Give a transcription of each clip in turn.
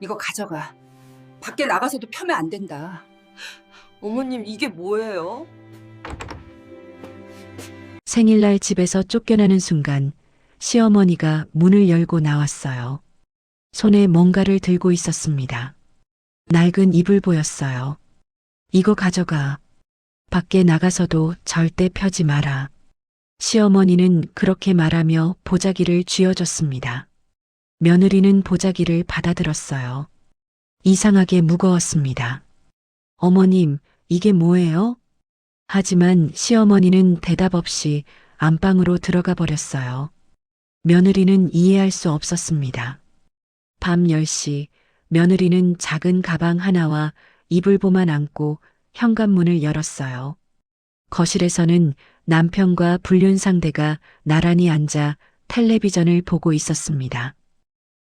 이거 가져가. 밖에 나가서도 펴면 안 된다. 어머님, 이게 뭐예요? 생일날 집에서 쫓겨나는 순간 시어머니가 문을 열고 나왔어요. 손에 뭔가를 들고 있었습니다. 낡은 이불 보였어요. 이거 가져가. 밖에 나가서도 절대 펴지 마라. 시어머니는 그렇게 말하며 보자기를 쥐어줬습니다. 며느리는 보자기를 받아들었어요. 이상하게 무거웠습니다. 어머님, 이게 뭐예요? 하지만 시어머니는 대답 없이 안방으로 들어가 버렸어요. 며느리는 이해할 수 없었습니다. 밤 10시 며느리는 작은 가방 하나와 이불보만 안고 현관문을 열었어요. 거실에서는 남편과 불륜 상대가 나란히 앉아 텔레비전을 보고 있었습니다.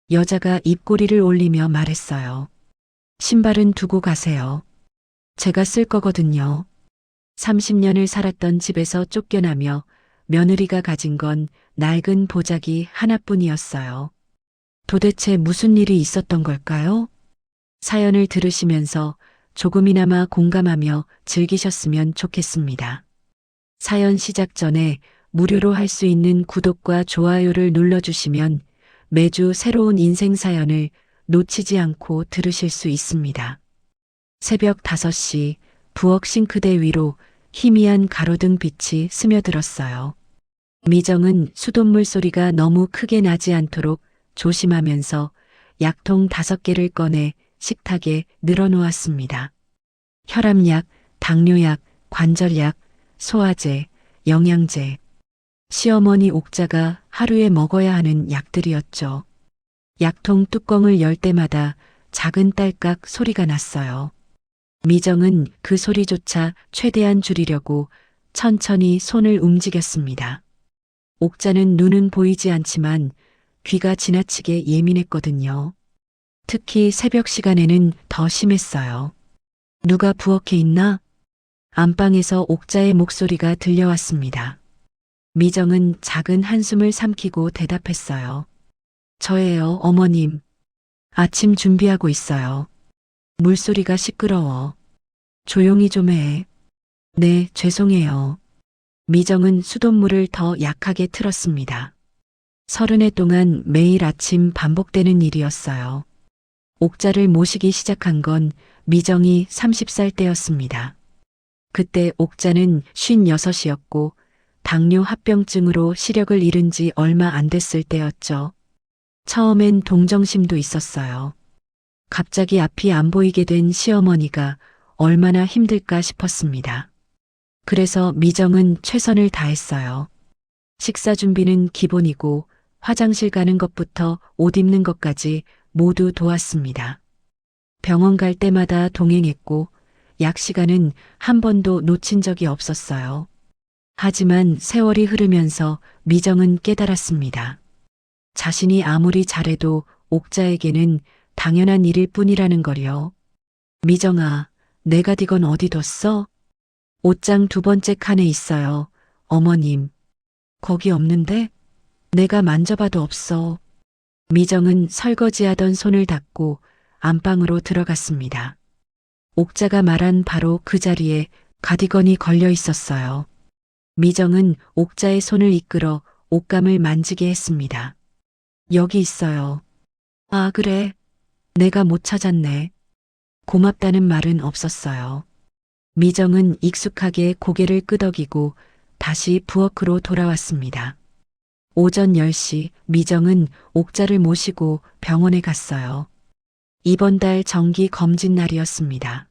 여자가 입꼬리를 올리며 말했어요. 신발은 두고 가세요. 제가 쓸 거거든요. 30년을 살았던 집에서 쫓겨나며 며느리가 가진 건 낡은 보자기 하나뿐이었어요. 도대체 무슨 일이 있었던 걸까요? 사연을 들으시면서 조금이나마 공감하며 즐기셨으면 좋겠습니다. 사연 시작 전에 무료로 할 수 있는 구독과 좋아요를 눌러주시면 매주 새로운 인생 사연을 놓치지 않고 들으실 수 있습니다. 새벽 5시 부엌 싱크대 위로 희미한 가로등 빛이 스며들었어요. 미정은 수돗물 소리가 너무 크게 나지 않도록 조심하면서 약통 5개를 꺼내 식탁에 늘어놓았습니다. 혈압약, 당뇨약, 관절약, 소화제, 영양제. 시어머니 옥자가 하루에 먹어야 하는 약들이었죠. 약통 뚜껑을 열 때마다 작은 딸깍 소리가 났어요. 미정은 그 소리조차 최대한 줄이려고 천천히 손을 움직였습니다. 옥자는 눈은 보이지 않지만 귀가 지나치게 예민했거든요. 특히 새벽 시간에는 더 심했어요. 누가 부엌에 있나? 안방에서 옥자의 목소리가 들려왔습니다. 미정은 작은 한숨을 삼키고 대답했어요. 저예요, 어머님. 아침 준비하고 있어요. 물소리가 시끄러워. 조용히 좀 해. 네, 죄송해요. 미정은 수돗물을 더 약하게 틀었습니다. 30해 동안 매일 아침 반복되는 일이었어요. 옥자를 모시기 시작한 건 미정이 30살 때였습니다. 그때 옥자는 56이었고 당뇨 합병증으로 시력을 잃은 지 얼마 안 됐을 때였죠. 처음엔 동정심도 있었어요. 갑자기 앞이 안 보이게 된 시어머니가 얼마나 힘들까 싶었습니다. 그래서 미정은 최선을 다했어요. 식사 준비는 기본이고 화장실 가는 것부터 옷 입는 것까지 모두 도왔습니다. 병원 갈 때마다 동행했고 약 시간은 한 번도 놓친 적이 없었어요. 하지만 세월이 흐르면서 미정은 깨달았습니다. 자신이 아무리 잘해도 옥자에게는 당연한 일일 뿐이라는 걸요. 미정아, 내 가디건 어디 뒀어? 옷장 2번째 칸에 있어요. 어머님. 거기 없는데? 내가 만져봐도 없어. 미정은 설거지하던 손을 닦고 안방으로 들어갔습니다. 옥자가 말한 바로 그 자리에 가디건이 걸려 있었어요. 미정은 옥자의 손을 이끌어 옷감을 만지게 했습니다. 여기 있어요. 아, 그래. 내가 못 찾았네. 고맙다는 말은 없었어요. 미정은 익숙하게 고개를 끄덕이고 다시 부엌으로 돌아왔습니다. 오전 10시 미정은 옥자를 모시고 병원에 갔어요. 이번 달 정기 검진 날이었습니다.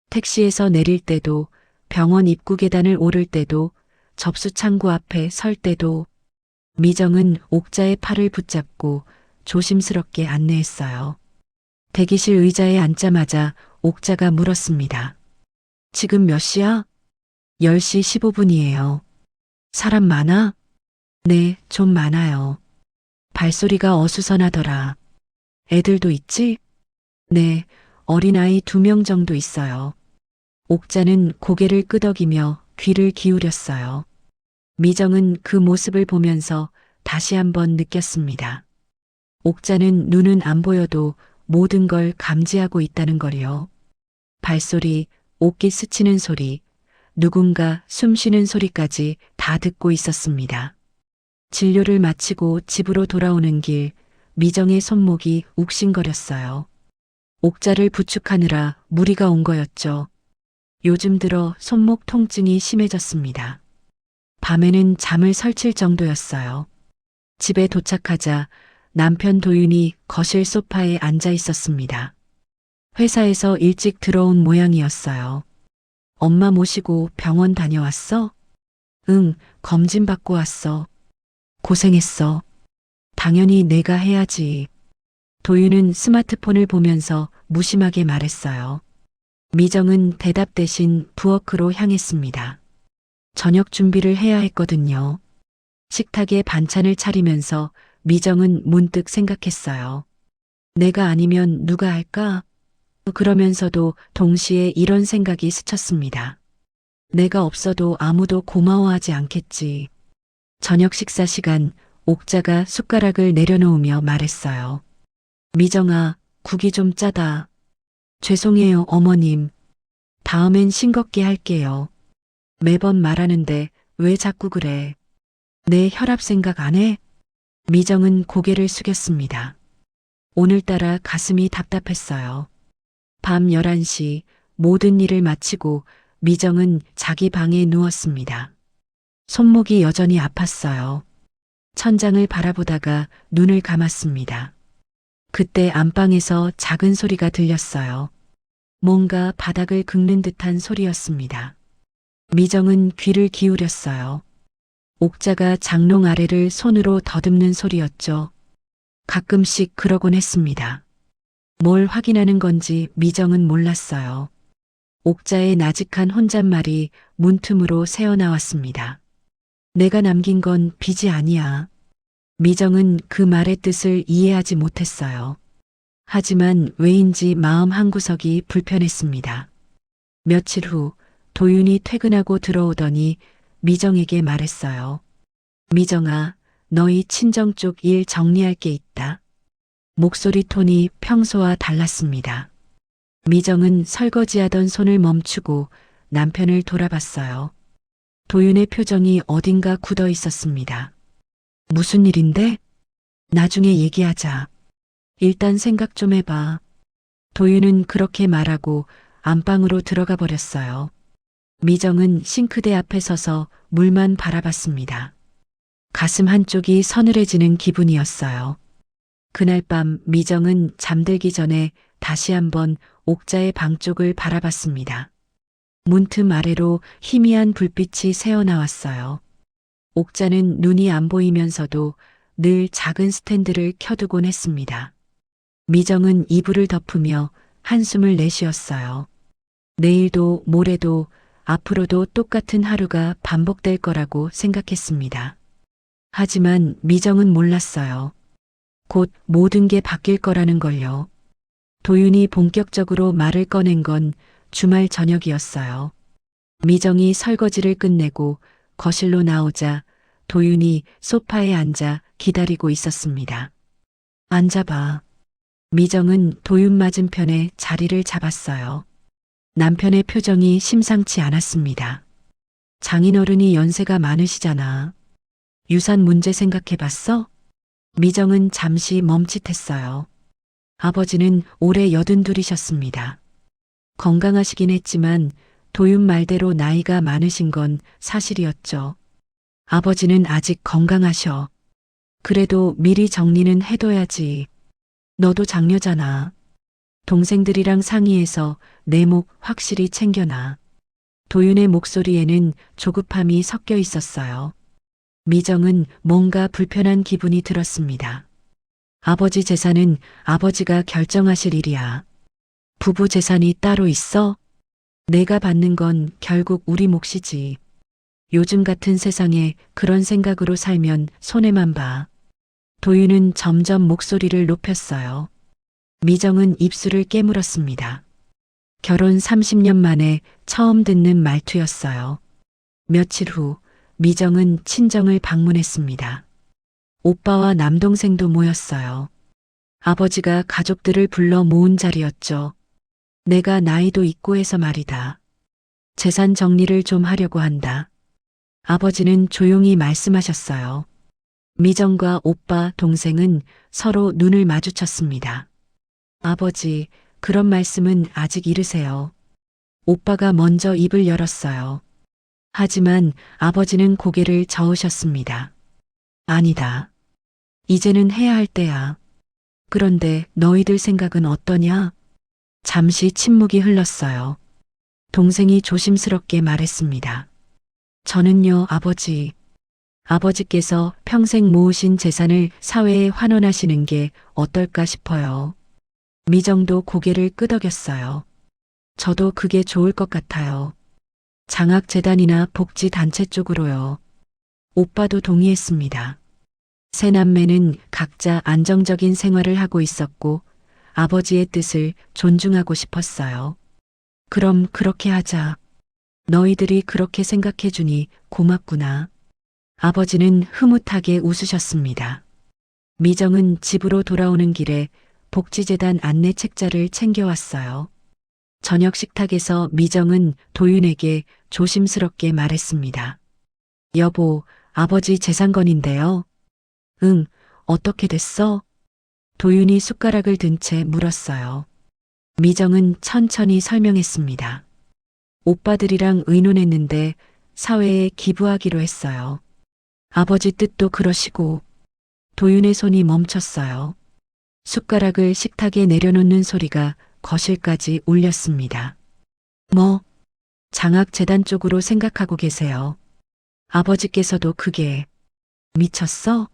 택시에서 내릴 때도 병원 입구 계단을 오를 때도 접수 창구 앞에 설 때도 미정은 옥자의 팔을 붙잡고 조심스럽게 안내했어요. 대기실 의자에 앉자마자 옥자가 물었습니다. 지금 몇 시야? 10시 15분이에요. 사람 많아? 네, 좀 많아요. 발소리가 어수선하더라. 애들도 있지? 네, 어린아이 2명 정도 있어요. 옥자는 고개를 끄덕이며 귀를 기울였어요. 미정은 그 모습을 보면서 다시 한번 느꼈습니다. 옥자는 눈은 안 보여도 모든 걸 감지하고 있다는 걸요. 발소리, 옷깃 스치는 소리, 누군가 숨 쉬는 소리까지 다 듣고 있었습니다. 진료를 마치고 집으로 돌아오는 길, 미정의 손목이 욱신거렸어요. 옥자를 부축하느라 무리가 온 거였죠. 요즘 들어 손목 통증이 심해졌습니다. 밤에는 잠을 설칠 정도였어요. 집에 도착하자 남편 도윤이 거실 소파에 앉아 있었습니다. 회사에서 일찍 들어온 모양이었어요. 엄마 모시고 병원 다녀왔어? 응, 검진 받고 왔어. 고생했어. 당연히 내가 해야지. 도윤은 스마트폰을 보면서 무심하게 말했어요. 미정은 대답 대신 부엌으로 향했습니다. 저녁 준비를 해야 했거든요. 식탁에 반찬을 차리면서 미정은 문득 생각했어요. 내가 아니면 누가 할까? 그러면서도 동시에 이런 생각이 스쳤습니다. 내가 없어도 아무도 고마워하지 않겠지. 저녁 식사 시간, 옥자가 숟가락을 내려놓으며 말했어요. 미정아, 국이 좀 짜다. 죄송해요, 어머님. 다음엔 싱겁게 할게요. 매번 말하는데 왜 자꾸 그래? 내 혈압 생각 안 해? 미정은 고개를 숙였습니다. 오늘따라 가슴이 답답했어요. 밤 11시 모든 일을 마치고 미정은 자기 방에 누웠습니다. 손목이 여전히 아팠어요. 천장을 바라보다가 눈을 감았습니다. 그때 안방에서 작은 소리가 들렸어요. 뭔가 바닥을 긁는 듯한 소리였습니다. 미정은 귀를 기울였어요. 옥자가 장롱 아래를 손으로 더듬는 소리였죠. 가끔씩 그러곤 했습니다. 뭘 확인하는 건지 미정은 몰랐어요. 옥자의 나직한 혼잣말이 문틈으로 새어나왔습니다. 내가 남긴 건 빚이 아니야. 미정은 그 말의 뜻을 이해하지 못했어요. 하지만 왜인지 마음 한구석이 불편했습니다. 며칠 후 도윤이 퇴근하고 들어오더니 미정에게 말했어요. 미정아, 너희 친정 쪽 일 정리할 게 있다. 목소리 톤이 평소와 달랐습니다. 미정은 설거지하던 손을 멈추고 남편을 돌아봤어요. 도윤의 표정이 어딘가 굳어 있었습니다. 무슨 일인데? 나중에 얘기하자. 일단 생각 좀 해봐. 도윤은 그렇게 말하고 안방으로 들어가 버렸어요. 미정은 싱크대 앞에 서서 물만 바라봤습니다. 가슴 한쪽이 서늘해지는 기분이었어요. 그날 밤 미정은 잠들기 전에 다시 한번 옥자의 방 쪽을 바라봤습니다. 문틈 아래로 희미한 불빛이 새어나왔어요. 옥자는 눈이 안 보이면서도 늘 작은 스탠드를 켜두곤 했습니다. 미정은 이불을 덮으며 한숨을 내쉬었어요. 내일도 모레도 앞으로도 똑같은 하루가 반복될 거라고 생각했습니다. 하지만 미정은 몰랐어요. 곧 모든 게 바뀔 거라는 걸요. 도윤이 본격적으로 말을 꺼낸 건 주말 저녁이었어요. 미정이 설거지를 끝내고 거실로 나오자 도윤이 소파에 앉아 기다리고 있었습니다. 앉아봐. 미정은 도윤 맞은편에 자리를 잡았어요. 남편의 표정이 심상치 않았습니다. 장인어른이 연세가 많으시잖아. 유산 문제 생각해봤어? 미정은 잠시 멈칫했어요. 아버지는 올해 82이셨습니다. 건강하시긴 했지만 도윤 말대로 나이가 많으신 건 사실이었죠. 아버지는 아직 건강하셔. 그래도 미리 정리는 해둬야지. 너도 장녀잖아. 동생들이랑 상의해서 내 목 확실히 챙겨놔. 도윤의 목소리에는 조급함이 섞여 있었어요. 미정은 뭔가 불편한 기분이 들었습니다. 아버지 재산은 아버지가 결정하실 일이야. 부부 재산이 따로 있어? 내가 받는 건 결국 우리 몫이지. 요즘 같은 세상에 그런 생각으로 살면 손해만 봐. 도윤은 점점 목소리를 높였어요. 미정은 입술을 깨물었습니다. 결혼 30년 만에 처음 듣는 말투였어요. 며칠 후 미정은 친정을 방문했습니다. 오빠와 남동생도 모였어요. 아버지가 가족들을 불러 모은 자리였죠. 내가 나이도 있고 해서 말이다. 재산 정리를 좀 하려고 한다. 아버지는 조용히 말씀하셨어요. 미정과 오빠, 동생은 서로 눈을 마주쳤습니다. 아버지, 그런 말씀은 아직 이르세요. 오빠가 먼저 입을 열었어요. 하지만 아버지는 고개를 저으셨습니다. 아니다. 이제는 해야 할 때야. 그런데 너희들 생각은 어떠냐? 잠시 침묵이 흘렀어요. 동생이 조심스럽게 말했습니다. 저는요, 아버지. 아버지께서 평생 모으신 재산을 사회에 환원하시는 게 어떨까 싶어요. 미정도 고개를 끄덕였어요. 저도 그게 좋을 것 같아요. 장학재단이나 복지단체 쪽으로요. 오빠도 동의했습니다. 세 남매는 각자 안정적인 생활을 하고 있었고 아버지의 뜻을 존중하고 싶었어요. 그럼 그렇게 하자. 너희들이 그렇게 생각해 주니 고맙구나. 아버지는 흐뭇하게 웃으셨습니다. 미정은 집으로 돌아오는 길에 복지재단 안내 책자를 챙겨왔어요. 저녁 식탁에서 미정은 도윤에게 조심스럽게 말했습니다. 여보, 아버지 재산건인데요. 응, 어떻게 됐어? 도윤이 숟가락을 든 채 물었어요. 미정은 천천히 설명했습니다. 오빠들이랑 의논했는데 사회에 기부하기로 했어요. 아버지 뜻도 그러시고. 도윤의 손이 멈췄어요. 숟가락을 식탁에 내려놓는 소리가 거실까지 울렸습니다. 뭐? 장학재단 쪽으로 생각하고 계세요. 아버지께서도 그게 미쳤어?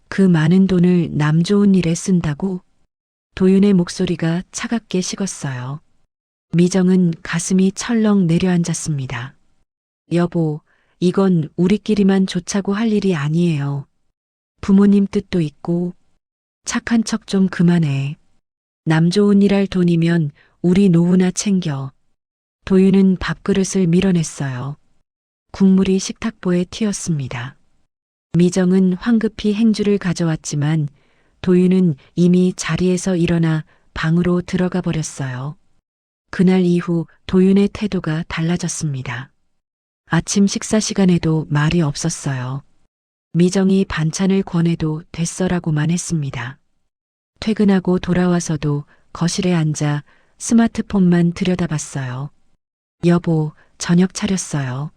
그 많은 돈을 남 좋은 일에 쓴다고? 도윤의 목소리가 차갑게 식었어요. 미정은 가슴이 철렁 내려앉았습니다. 여보, 이건 우리끼리만 좋자고 할 일이 아니에요. 부모님 뜻도 있고. 착한 척 좀 그만해. 남 좋은 일 할 돈이면 우리 노후나 챙겨. 도윤은 밥그릇을 밀어냈어요. 국물이 식탁보에 튀었습니다. 미정은 황급히 행주를 가져왔지만 도윤은 이미 자리에서 일어나 방으로 들어가 버렸어요. 그날 이후 도윤의 태도가 달라졌습니다. 아침 식사 시간에도 말이 없었어요. 미정이 반찬을 권해도 됐어라고만 했습니다. 퇴근하고 돌아와서도 거실에 앉아 스마트폰만 들여다봤어요. 여보, 저녁 차렸어요.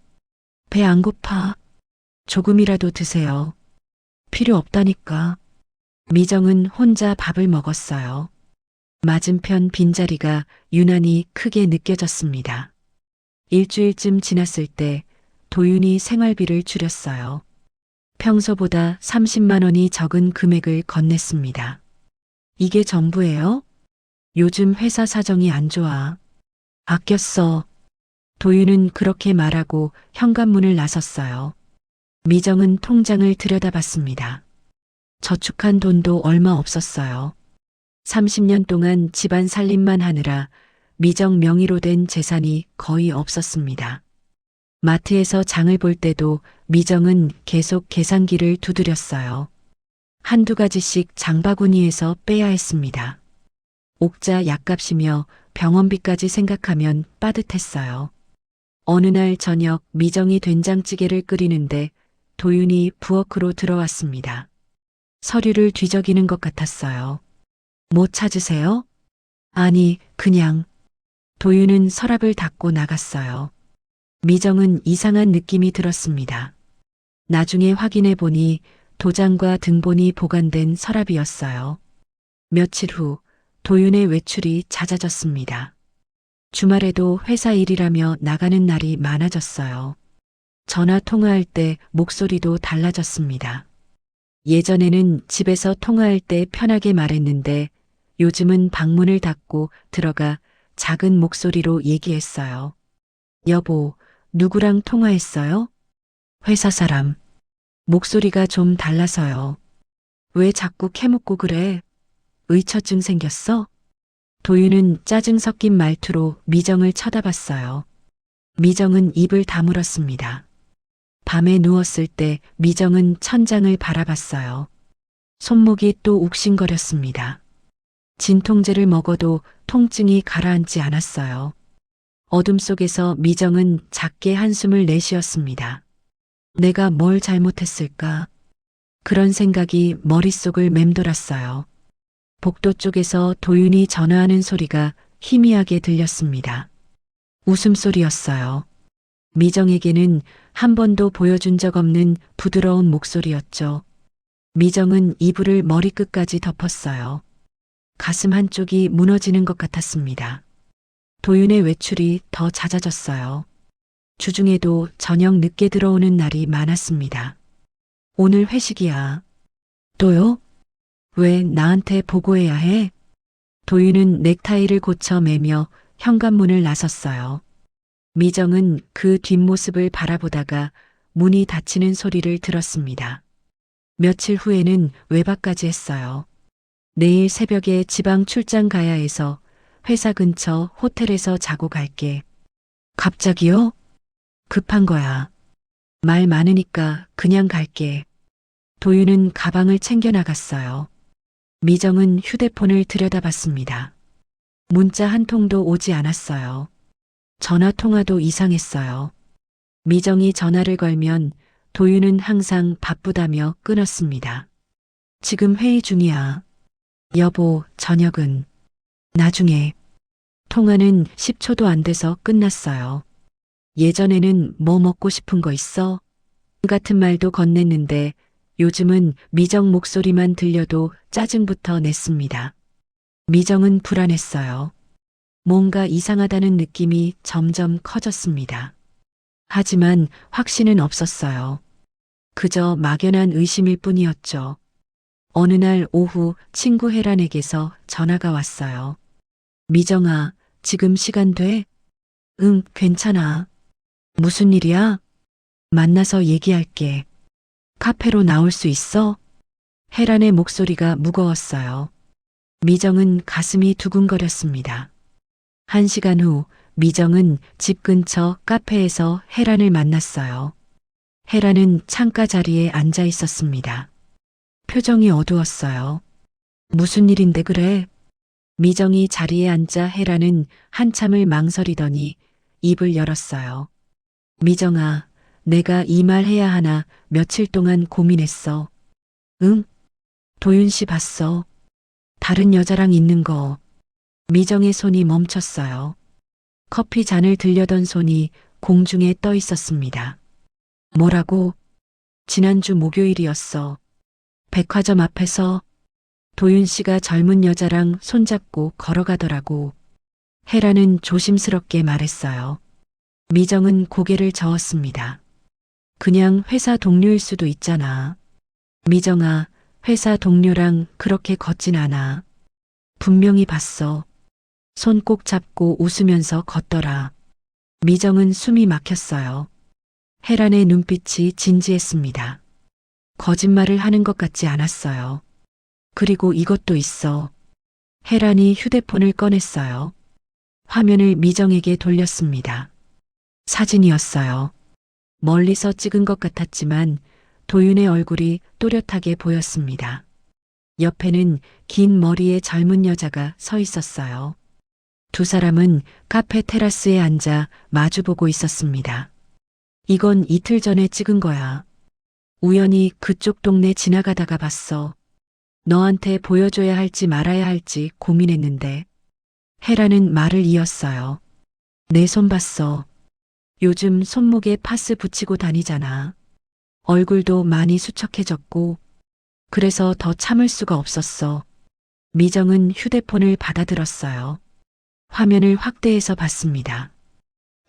배 안 고파? 조금이라도 드세요. 필요 없다니까. 미정은 혼자 밥을 먹었어요. 맞은편 빈자리가 유난히 크게 느껴졌습니다. 일주일쯤 지났을 때 도윤이 생활비를 줄였어요. 평소보다 30만 원이 적은 금액을 건넸습니다. 이게 전부예요? 요즘 회사 사정이 안 좋아. 아껴 써. 도윤은 그렇게 말하고 현관문을 나섰어요. 미정은 통장을 들여다봤습니다. 저축한 돈도 얼마 없었어요. 30년 동안 집안 살림만 하느라 미정 명의로 된 재산이 거의 없었습니다. 마트에서 장을 볼 때도 미정은 계속 계산기를 두드렸어요. 한두 가지씩 장바구니에서 빼야 했습니다. 옥자 약값이며 병원비까지 생각하면 빠듯했어요. 어느 날 저녁 미정이 된장찌개를 끓이는데 도윤이 부엌으로 들어왔습니다. 서류를 뒤적이는 것 같았어요. 뭐 찾으세요? 아니, 그냥. 도윤은 서랍을 닫고 나갔어요. 미정은 이상한 느낌이 들었습니다. 나중에 확인해 보니 도장과 등본이 보관된 서랍이었어요. 며칠 후 도윤의 외출이 잦아졌습니다. 주말에도 회사 일이라며 나가는 날이 많아졌어요. 전화 통화할 때 목소리도 달라졌습니다. 예전에는 집에서 통화할 때 편하게 말했는데 요즘은 방문을 닫고 들어가 작은 목소리로 얘기했어요. 여보, 누구랑 통화했어요? 회사 사람. 목소리가 좀 달라서요. 왜 자꾸 캐묻고 그래? 의처증 생겼어? 도윤은 짜증 섞인 말투로 미정을 쳐다봤어요. 미정은 입을 다물었습니다. 밤에 누웠을 때 미정은 천장을 바라봤어요. 손목이 또 욱신거렸습니다. 진통제를 먹어도 통증이 가라앉지 않았어요. 어둠 속에서 미정은 작게 한숨을 내쉬었습니다. 내가 뭘 잘못했을까? 그런 생각이 머릿속을 맴돌았어요. 복도 쪽에서 도윤이 전화하는 소리가 희미하게 들렸습니다. 웃음소리였어요. 미정에게는 한 번도 보여준 적 없는 부드러운 목소리였죠. 미정은 이불을 머리끝까지 덮었어요. 가슴 한쪽이 무너지는 것 같았습니다. 도윤의 외출이 더 잦아졌어요. 주중에도 저녁 늦게 들어오는 날이 많았습니다. 오늘 회식이야. 또요? 왜 나한테 보고해야 해? 도윤은 넥타이를 고쳐 매며 현관문을 나섰어요. 미정은 그 뒷모습을 바라보다가 문이 닫히는 소리를 들었습니다. 며칠 후에는 외박까지 했어요. 내일 새벽에 지방 출장 가야 해서 회사 근처 호텔에서 자고 갈게. 갑자기요? 급한 거야. 말 많으니까 그냥 갈게. 도윤은 가방을 챙겨 나갔어요. 미정은 휴대폰을 들여다봤습니다. 문자 한 통도 오지 않았어요. 전화 통화도 이상했어요. 미정이 전화를 걸면 도윤은 항상 바쁘다며 끊었습니다. 지금 회의 중이야. 여보, 저녁은 나중에. 통화는 10초도 안 돼서 끝났어요. 예전에는 뭐 먹고 싶은 거 있어? 같은 말도 건넸는데 요즘은 미정 목소리만 들려도 짜증부터 냈습니다. 미정은 불안했어요. 뭔가 이상하다는 느낌이 점점 커졌습니다. 하지만 확신은 없었어요. 그저 막연한 의심일 뿐이었죠. 어느 날 오후 친구 혜란에게서 전화가 왔어요. 미정아, 지금 시간 돼? 응, 괜찮아. 무슨 일이야? 만나서 얘기할게. 카페로 나올 수 있어? 혜란의 목소리가 무거웠어요. 미정은 가슴이 두근거렸습니다. 1시간 후 미정은 집 근처 카페에서 혜란을 만났어요. 혜란은 창가 자리에 앉아 있었습니다. 표정이 어두웠어요. 무슨 일인데 그래? 미정이 자리에 앉자 혜란은 한참을 망설이더니 입을 열었어요. 미정아, 내가 이 말 해야 하나 며칠 동안 고민했어. 응? 도윤 씨 봤어. 다른 여자랑 있는 거. 미정의 손이 멈췄어요. 커피 잔을 들려던 손이 공중에 떠 있었습니다. 뭐라고? 지난주 목요일이었어. 백화점 앞에서 도윤 씨가 젊은 여자랑 손잡고 걸어가더라고. 혜라는 조심스럽게 말했어요. 미정은 고개를 저었습니다. 그냥 회사 동료일 수도 있잖아. 미정아, 회사 동료랑 그렇게 걷진 않아. 분명히 봤어. 손 꼭 잡고 웃으면서 걷더라. 미정은 숨이 막혔어요. 혜란의 눈빛이 진지했습니다. 거짓말을 하는 것 같지 않았어요. 그리고 이것도 있어. 혜란이 휴대폰을 꺼냈어요. 화면을 미정에게 돌렸습니다. 사진이었어요. 멀리서 찍은 것 같았지만 도윤의 얼굴이 또렷하게 보였습니다. 옆에는 긴 머리의 젊은 여자가 서 있었어요. 두 사람은 카페 테라스에 앉아 마주보고 있었습니다. 이건 이틀 전에 찍은 거야. 우연히 그쪽 동네 지나가다가 봤어. 너한테 보여줘야 할지 말아야 할지 고민했는데. 혜라는 말을 이었어요. 내 손 봤어. 요즘 손목에 파스 붙이고 다니잖아. 얼굴도 많이 수척해졌고. 그래서 더 참을 수가 없었어. 미정은 휴대폰을 받아들었어요. 화면을 확대해서 봤습니다.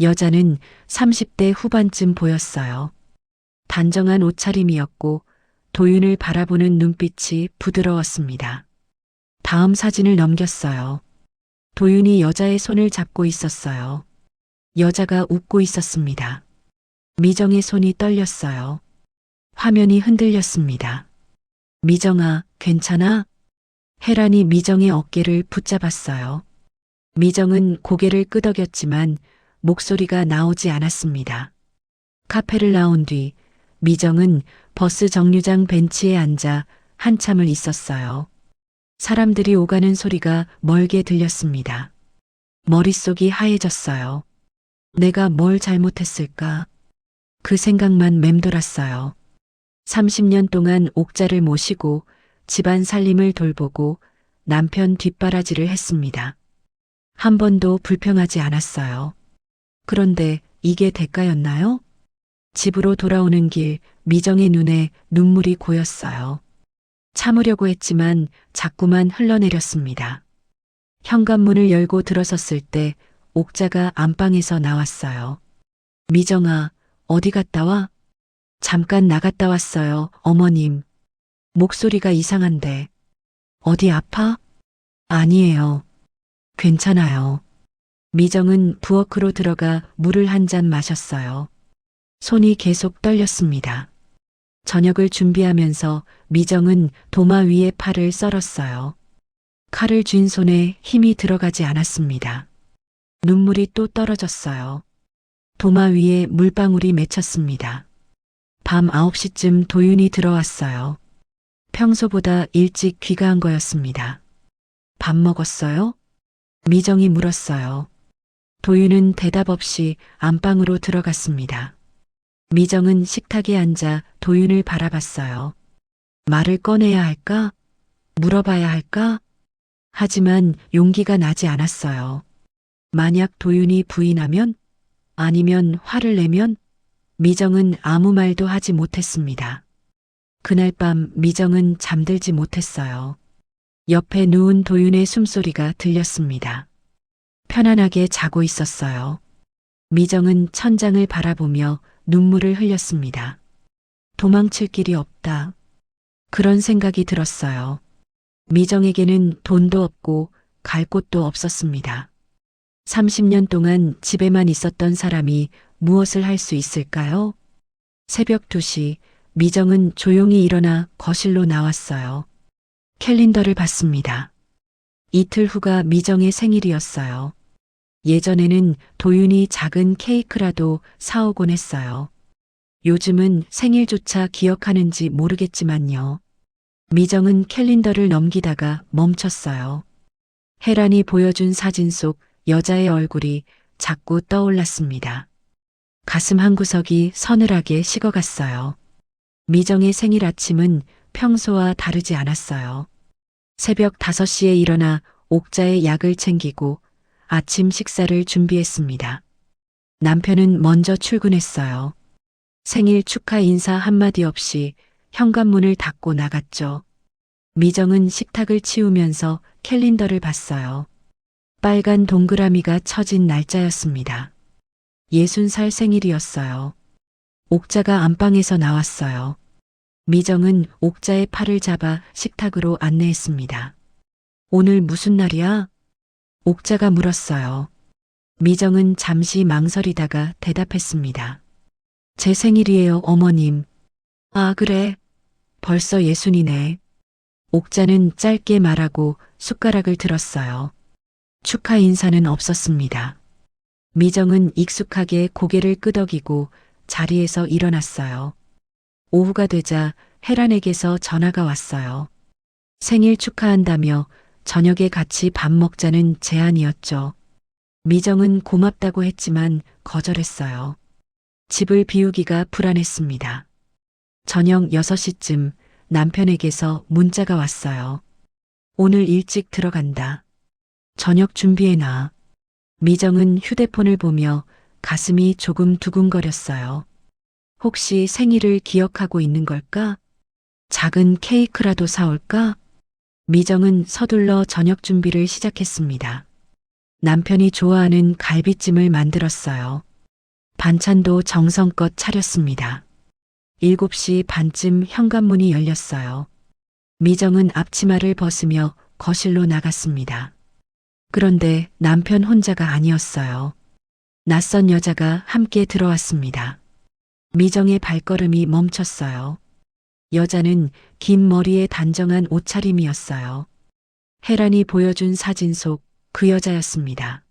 여자는 30대 후반쯤 보였어요. 단정한 옷차림이었고 도윤을 바라보는 눈빛이 부드러웠습니다. 다음 사진을 넘겼어요. 도윤이 여자의 손을 잡고 있었어요. 여자가 웃고 있었습니다. 미정의 손이 떨렸어요. 화면이 흔들렸습니다. 미정아, 괜찮아? 혜란이 미정의 어깨를 붙잡았어요. 미정은 고개를 끄덕였지만 목소리가 나오지 않았습니다. 카페를 나온 뒤 미정은 버스 정류장 벤치에 앉아 한참을 있었어요. 사람들이 오가는 소리가 멀게 들렸습니다. 머릿속이 하얘졌어요. 내가 뭘 잘못했을까? 그 생각만 맴돌았어요. 30년 동안 옥자를 모시고 집안 살림을 돌보고 남편 뒷바라지를 했습니다. 한 번도 불평하지 않았어요. 그런데 이게 대가였나요? 집으로 돌아오는 길 미정의 눈에 눈물이 고였어요. 참으려고 했지만 자꾸만 흘러내렸습니다. 현관문을 열고 들어섰을 때 옥자가 안방에서 나왔어요. 미정아, 어디 갔다 와? 잠깐 나갔다 왔어요, 어머님. 목소리가 이상한데. 어디 아파? 아니에요. 괜찮아요. 미정은 부엌으로 들어가 물을 한 잔 마셨어요. 손이 계속 떨렸습니다. 저녁을 준비하면서 미정은 도마 위에 파를 썰었어요. 칼을 쥔 손에 힘이 들어가지 않았습니다. 눈물이 또 떨어졌어요. 도마 위에 물방울이 맺혔습니다. 밤 9시쯤 도윤이 들어왔어요. 평소보다 일찍 귀가한 거였습니다. 밥 먹었어요? 미정이 물었어요. 도윤은 대답 없이 안방으로 들어갔습니다. 미정은 식탁에 앉아 도윤을 바라봤어요. 말을 꺼내야 할까? 물어봐야 할까? 하지만 용기가 나지 않았어요. 만약 도윤이 부인하면? 아니면 화를 내면? 미정은 아무 말도 하지 못했습니다. 그날 밤 미정은 잠들지 못했어요. 옆에 누운 도윤의 숨소리가 들렸습니다. 편안하게 자고 있었어요. 미정은 천장을 바라보며 눈물을 흘렸습니다. 도망칠 길이 없다. 그런 생각이 들었어요. 미정에게는 돈도 없고 갈 곳도 없었습니다. 30년 동안 집에만 있었던 사람이 무엇을 할 수 있을까요? 새벽 2시 미정은 조용히 일어나 거실로 나왔어요. 캘린더를 봤습니다. 이틀 후가 미정의 생일이었어요. 예전에는 도윤이 작은 케이크라도 사오곤 했어요. 요즘은 생일조차 기억하는지 모르겠지만요. 미정은 캘린더를 넘기다가 멈췄어요. 혜란이 보여준 사진 속 여자의 얼굴이 자꾸 떠올랐습니다. 가슴 한구석이 서늘하게 식어갔어요. 미정의 생일 아침은 평소와 다르지 않았어요. 새벽 5시에 일어나 옥자의 약을 챙기고 아침 식사를 준비했습니다. 남편은 먼저 출근했어요. 생일 축하 인사 한마디 없이 현관문을 닫고 나갔죠. 미정은 식탁을 치우면서 캘린더를 봤어요. 빨간 동그라미가 쳐진 날짜였습니다. 60살 생일이었어요. 옥자가 안방에서 나왔어요. 미정은 옥자의 팔을 잡아 식탁으로 안내했습니다. 오늘 무슨 날이야? 옥자가 물었어요. 미정은 잠시 망설이다가 대답했습니다. 제 생일이에요, 어머님. 아, 그래. 벌써 60이네. 옥자는 짧게 말하고 숟가락을 들었어요. 축하 인사는 없었습니다. 미정은 익숙하게 고개를 끄덕이고 자리에서 일어났어요. 오후가 되자 혜란에게서 전화가 왔어요. 생일 축하한다며 저녁에 같이 밥 먹자는 제안이었죠. 미정은 고맙다고 했지만 거절했어요. 집을 비우기가 불안했습니다. 저녁 6시쯤 남편에게서 문자가 왔어요. 오늘 일찍 들어간다. 저녁 준비해놔. 미정은 휴대폰을 보며 가슴이 조금 두근거렸어요. 혹시 생일을 기억하고 있는 걸까? 작은 케이크라도 사올까? 미정은 서둘러 저녁 준비를 시작했습니다. 남편이 좋아하는 갈비찜을 만들었어요. 반찬도 정성껏 차렸습니다. 7시 반쯤 현관문이 열렸어요. 미정은 앞치마를 벗으며 거실로 나갔습니다. 그런데 남편 혼자가 아니었어요. 낯선 여자가 함께 들어왔습니다. 미정의 발걸음이 멈췄어요. 여자는 긴 머리에 단정한 옷차림이었어요. 혜란이 보여준 사진 속 그 여자였습니다.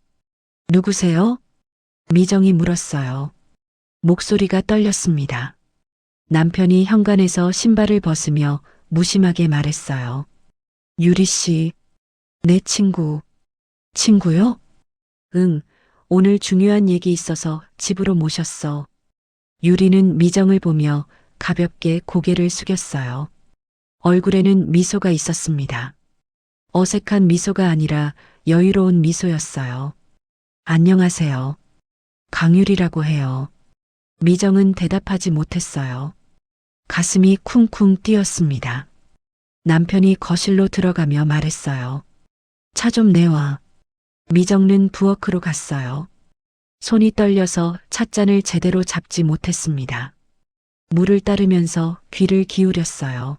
누구세요? 미정이 물었어요. 목소리가 떨렸습니다. 남편이 현관에서 신발을 벗으며 무심하게 말했어요. 유리 씨, 내 친구. 친구요? 응, 오늘 중요한 얘기 있어서 집으로 모셨어. 유리는 미정을 보며 가볍게 고개를 숙였어요. 얼굴에는 미소가 있었습니다. 어색한 미소가 아니라 여유로운 미소였어요. 안녕하세요. 강유리라고 해요. 미정은 대답하지 못했어요. 가슴이 쿵쿵 뛰었습니다. 남편이 거실로 들어가며 말했어요. 차 좀 내와. 미정은 부엌으로 갔어요. 손이 떨려서 찻잔을 제대로 잡지 못했습니다. 물을 따르면서 귀를 기울였어요.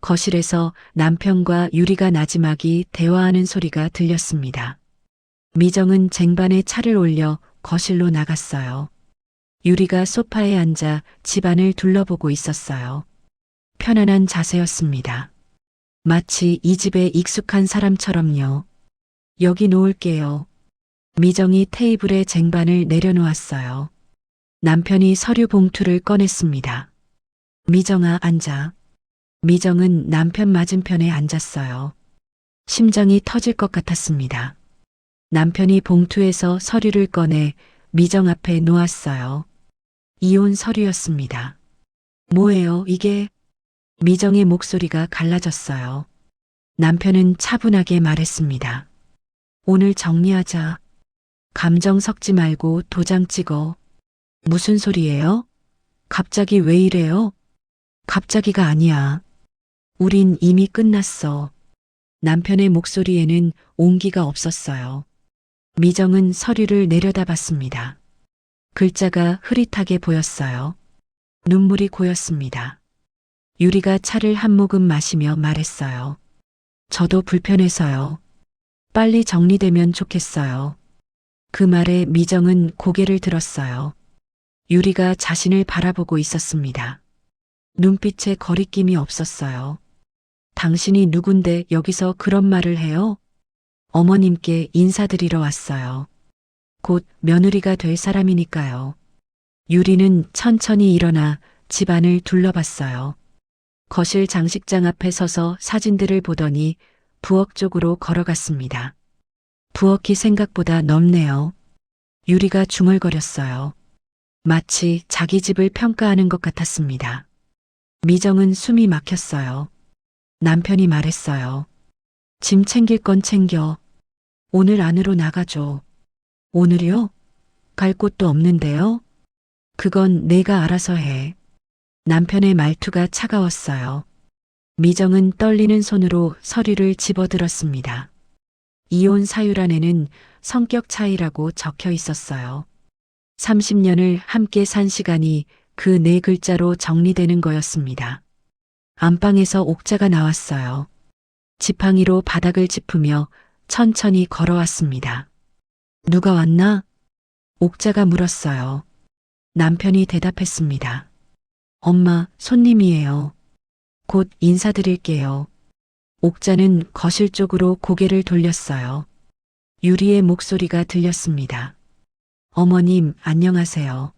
거실에서 남편과 유리가 나지막이 대화하는 소리가 들렸습니다. 미정은 쟁반에 차를 올려 거실로 나갔어요. 유리가 소파에 앉아 집안을 둘러보고 있었어요. 편안한 자세였습니다. 마치 이 집에 익숙한 사람처럼요. 여기 놓을게요. 미정이 테이블에 쟁반을 내려놓았어요. 남편이 서류 봉투를 꺼냈습니다. 미정아, 앉아. 미정은 남편 맞은편에 앉았어요. 심장이 터질 것 같았습니다. 남편이 봉투에서 서류를 꺼내 미정 앞에 놓았어요. 이혼 서류였습니다. 뭐예요, 이게? 미정의 목소리가 갈라졌어요. 남편은 차분하게 말했습니다. 오늘 정리하자. 감정 섞지 말고 도장 찍어. 무슨 소리예요? 갑자기 왜 이래요? 갑자기가 아니야. 우린 이미 끝났어. 남편의 목소리에는 온기가 없었어요. 미정은 서류를 내려다봤습니다. 글자가 흐릿하게 보였어요. 눈물이 고였습니다. 유리가 차를 한 모금 마시며 말했어요. 저도 불편해서요. 빨리 정리되면 좋겠어요. 그 말에 미정은 고개를 들었어요. 유리가 자신을 바라보고 있었습니다. 눈빛에 거리낌이 없었어요. 당신이 누군데 여기서 그런 말을 해요? 어머님께 인사드리러 왔어요. 곧 며느리가 될 사람이니까요. 유리는 천천히 일어나 집안을 둘러봤어요. 거실 장식장 앞에 서서 사진들을 보더니 부엌 쪽으로 걸어갔습니다. 부엌이 생각보다 넓네요. 유리가 중얼거렸어요. 마치 자기 집을 평가하는 것 같았습니다. 미정은 숨이 막혔어요. 남편이 말했어요. 짐 챙길 건 챙겨. 오늘 안으로 나가줘. 오늘이요? 갈 곳도 없는데요? 그건 내가 알아서 해. 남편의 말투가 차가웠어요. 미정은 떨리는 손으로 서류를 집어들었습니다. 이혼 사유란에는 성격 차이라고 적혀 있었어요. 30년을 함께 산 시간이 그 네 글자로 정리되는 거였습니다. 안방에서 옥자가 나왔어요. 지팡이로 바닥을 짚으며 천천히 걸어왔습니다. 누가 왔나? 옥자가 물었어요. 남편이 대답했습니다. 엄마, 손님이에요. 곧 인사드릴게요. 옥자는 거실 쪽으로 고개를 돌렸어요. 유리의 목소리가 들렸습니다. 어머님, 안녕하세요.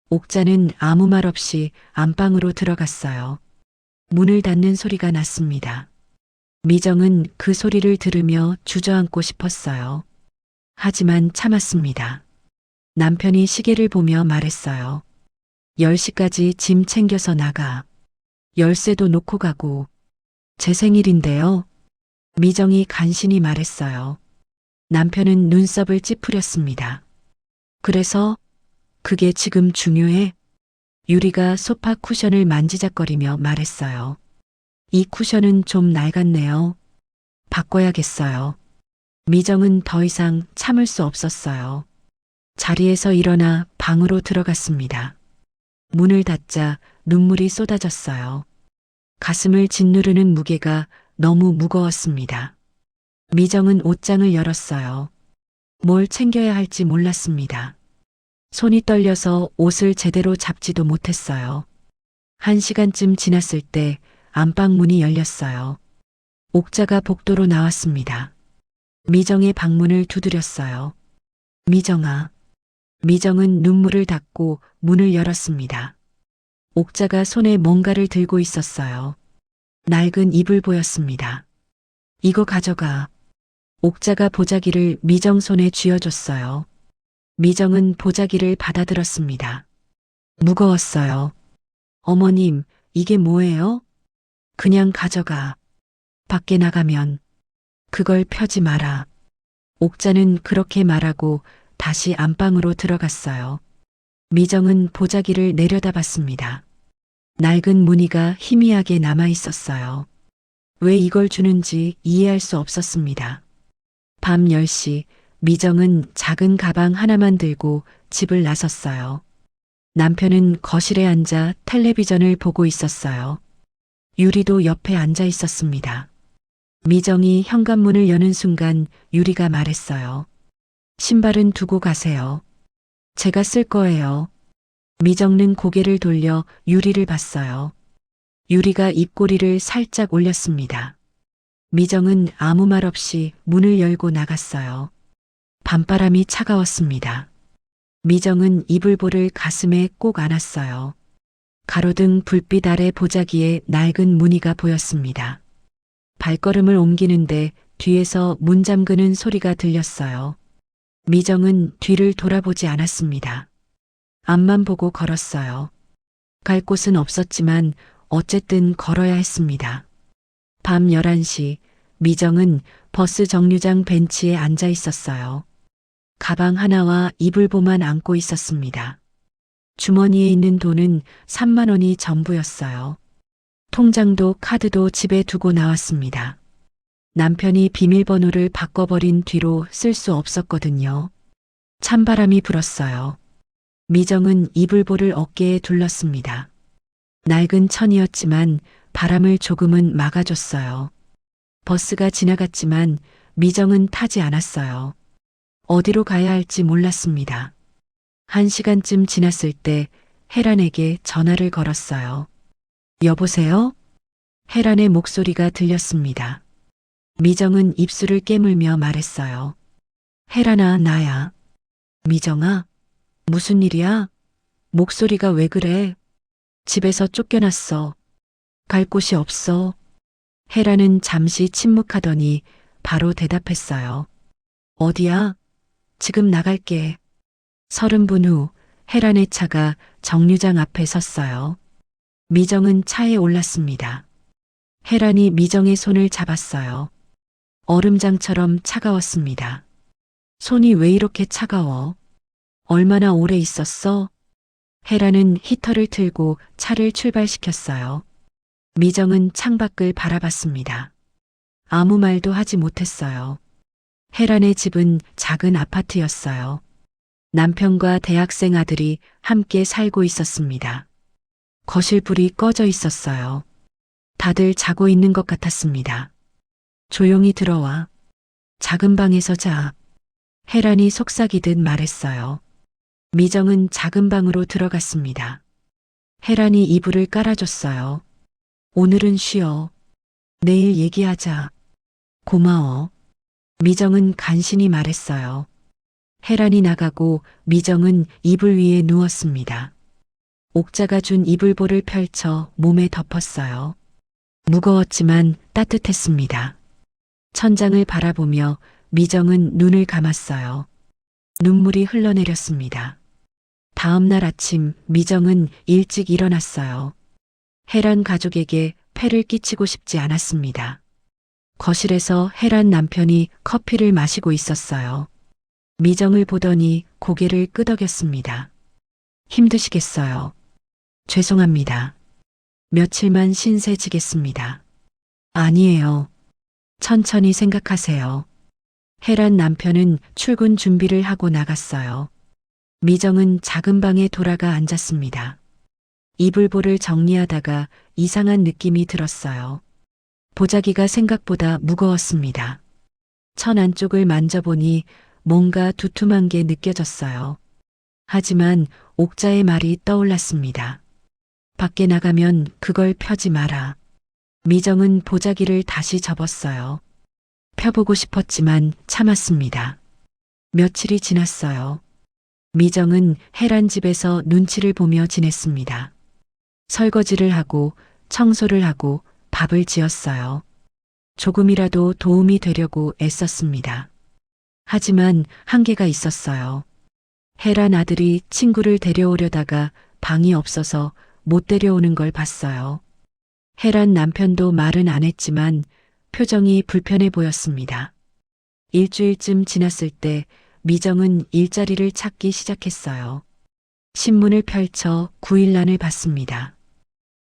옥자는 아무 말 없이 안방으로 들어갔어요. 문을 닫는 소리가 났습니다. 미정은 그 소리를 들으며 주저앉고 싶었어요. 하지만 참았습니다. 남편이 시계를 보며 말했어요. 10시까지 짐 챙겨서 나가. 열쇠도 놓고 가고. 제 생일인데요. 미정이 간신히 말했어요. 남편은 눈썹을 찌푸렸습니다. 그래서 그게 지금 중요해? 유리가 소파 쿠션을 만지작거리며 말했어요. 이 쿠션은 좀 낡았네요. 바꿔야겠어요. 미정은 더 이상 참을 수 없었어요. 자리에서 일어나 방으로 들어갔습니다. 문을 닫자 눈물이 쏟아졌어요. 가슴을 짓누르는 무게가 너무 무거웠습니다. 미정은 옷장을 열었어요. 뭘 챙겨야 할지 몰랐습니다. 손이 떨려서 옷을 제대로 잡지도 못했어요. 1시간쯤 지났을 때 안방 문이 열렸어요. 옥자가 복도로 나왔습니다. 미정의 방문을 두드렸어요. 미정아. 미정은 눈물을 닦고 문을 열었습니다. 옥자가 손에 뭔가를 들고 있었어요. 낡은 이불 보였습니다. 이거 가져가. 옥자가 보자기를 미정 손에 쥐어줬어요. 미정은 보자기를 받아들었습니다. 무거웠어요. 어머님, 이게 뭐예요? 그냥 가져가. 밖에 나가면 그걸 펴지 마라. 옥자는 그렇게 말하고 다시 안방으로 들어갔어요. 미정은 보자기를 내려다봤습니다. 낡은 무늬가 희미하게 남아 있었어요. 왜 이걸 주는지 이해할 수 없었습니다. 밤 10시 미정은 작은 가방 하나만 들고 집을 나섰어요. 남편은 거실에 앉아 텔레비전을 보고 있었어요. 유리도 옆에 앉아 있었습니다. 미정이 현관문을 여는 순간 유리가 말했어요. 신발은 두고 가세요. 제가 쓸 거예요. 미정은 고개를 돌려 유리를 봤어요. 유리가 입꼬리를 살짝 올렸습니다. 미정은 아무 말 없이 문을 열고 나갔어요. 밤바람이 차가웠습니다. 미정은 이불보를 가슴에 꼭 안았어요. 가로등 불빛 아래 보자기에 낡은 무늬가 보였습니다. 발걸음을 옮기는데 뒤에서 문 잠그는 소리가 들렸어요. 미정은 뒤를 돌아보지 않았습니다. 앞만 보고 걸었어요. 갈 곳은 없었지만 어쨌든 걸어야 했습니다. 밤 11시 미정은 버스 정류장 벤치에 앉아 있었어요. 가방 하나와 이불보만 안고 있었습니다. 주머니에 있는 돈은 3만 원이 전부였어요. 통장도 카드도 집에 두고 나왔습니다. 남편이 비밀번호를 바꿔버린 뒤로 쓸 수 없었거든요. 찬바람이 불었어요. 미정은 이불보를 어깨에 둘렀습니다. 낡은 천이었지만 바람을 조금은 막아줬어요. 버스가 지나갔지만 미정은 타지 않았어요. 어디로 가야 할지 몰랐습니다. 1시간쯤 지났을 때 혜란에게 전화를 걸었어요. 여보세요? 혜란의 목소리가 들렸습니다. 미정은 입술을 깨물며 말했어요. 혜란아, 나야. 미정아, 무슨 일이야? 목소리가 왜 그래? 집에서 쫓겨났어. 갈 곳이 없어. 혜란은 잠시 침묵하더니 바로 대답했어요. 어디야? 지금 나갈게. 30분 후 혜란의 차가 정류장 앞에 섰어요. 미정은 차에 올랐습니다. 혜란이 미정의 손을 잡았어요. 얼음장처럼 차가웠습니다. 손이 왜 이렇게 차가워? 얼마나 오래 있었어? 혜란은 히터를 틀고 차를 출발시켰어요. 미정은 창밖을 바라봤습니다. 아무 말도 하지 못했어요. 혜란의 집은 작은 아파트였어요. 남편과 대학생 아들이 함께 살고 있었습니다. 거실 불이 꺼져 있었어요. 다들 자고 있는 것 같았습니다. 조용히 들어와. 작은 방에서 자. 혜란이 속삭이듯 말했어요. 미정은 작은 방으로 들어갔습니다. 혜란이 이불을 깔아줬어요. 오늘은 쉬어. 내일 얘기하자. 고마워. 미정은 간신히 말했어요. 혜란이 나가고 미정은 이불 위에 누웠습니다. 옥자가 준 이불보를 펼쳐 몸에 덮었어요. 무거웠지만 따뜻했습니다. 천장을 바라보며 미정은 눈을 감았어요. 눈물이 흘러내렸습니다. 다음 날 아침 미정은 일찍 일어났어요. 혜란 가족에게 폐를 끼치고 싶지 않았습니다. 거실에서 혜란 남편이 커피를 마시고 있었어요. 미정을 보더니 고개를 끄덕였습니다. 힘드시겠어요. 죄송합니다. 며칠만 신세 지겠습니다. 아니에요. 천천히 생각하세요. 혜란 남편은 출근 준비를 하고 나갔어요. 미정은 작은 방에 돌아가 앉았습니다. 이불보를 정리하다가 이상한 느낌이 들었어요. 보자기가 생각보다 무거웠습니다. 천 안쪽을 만져보니 뭔가 두툼한 게 느껴졌어요. 하지만 옥자의 말이 떠올랐습니다. 밖에 나가면 그걸 펴지 마라. 미정은 보자기를 다시 접었어요. 펴보고 싶었지만 참았습니다. 며칠이 지났어요. 미정은 혜란 집에서 눈치를 보며 지냈습니다. 설거지를 하고 청소를 하고 밥을 지었어요. 조금이라도 도움이 되려고 애썼습니다. 하지만 한계가 있었어요. 혜란 아들이 친구를 데려오려다가 방이 없어서 못 데려오는 걸 봤어요. 혜란 남편도 말은 안 했지만 표정이 불편해 보였습니다. 일주일쯤 지났을 때 미정은 일자리를 찾기 시작했어요. 신문을 펼쳐 구일란을 봤습니다.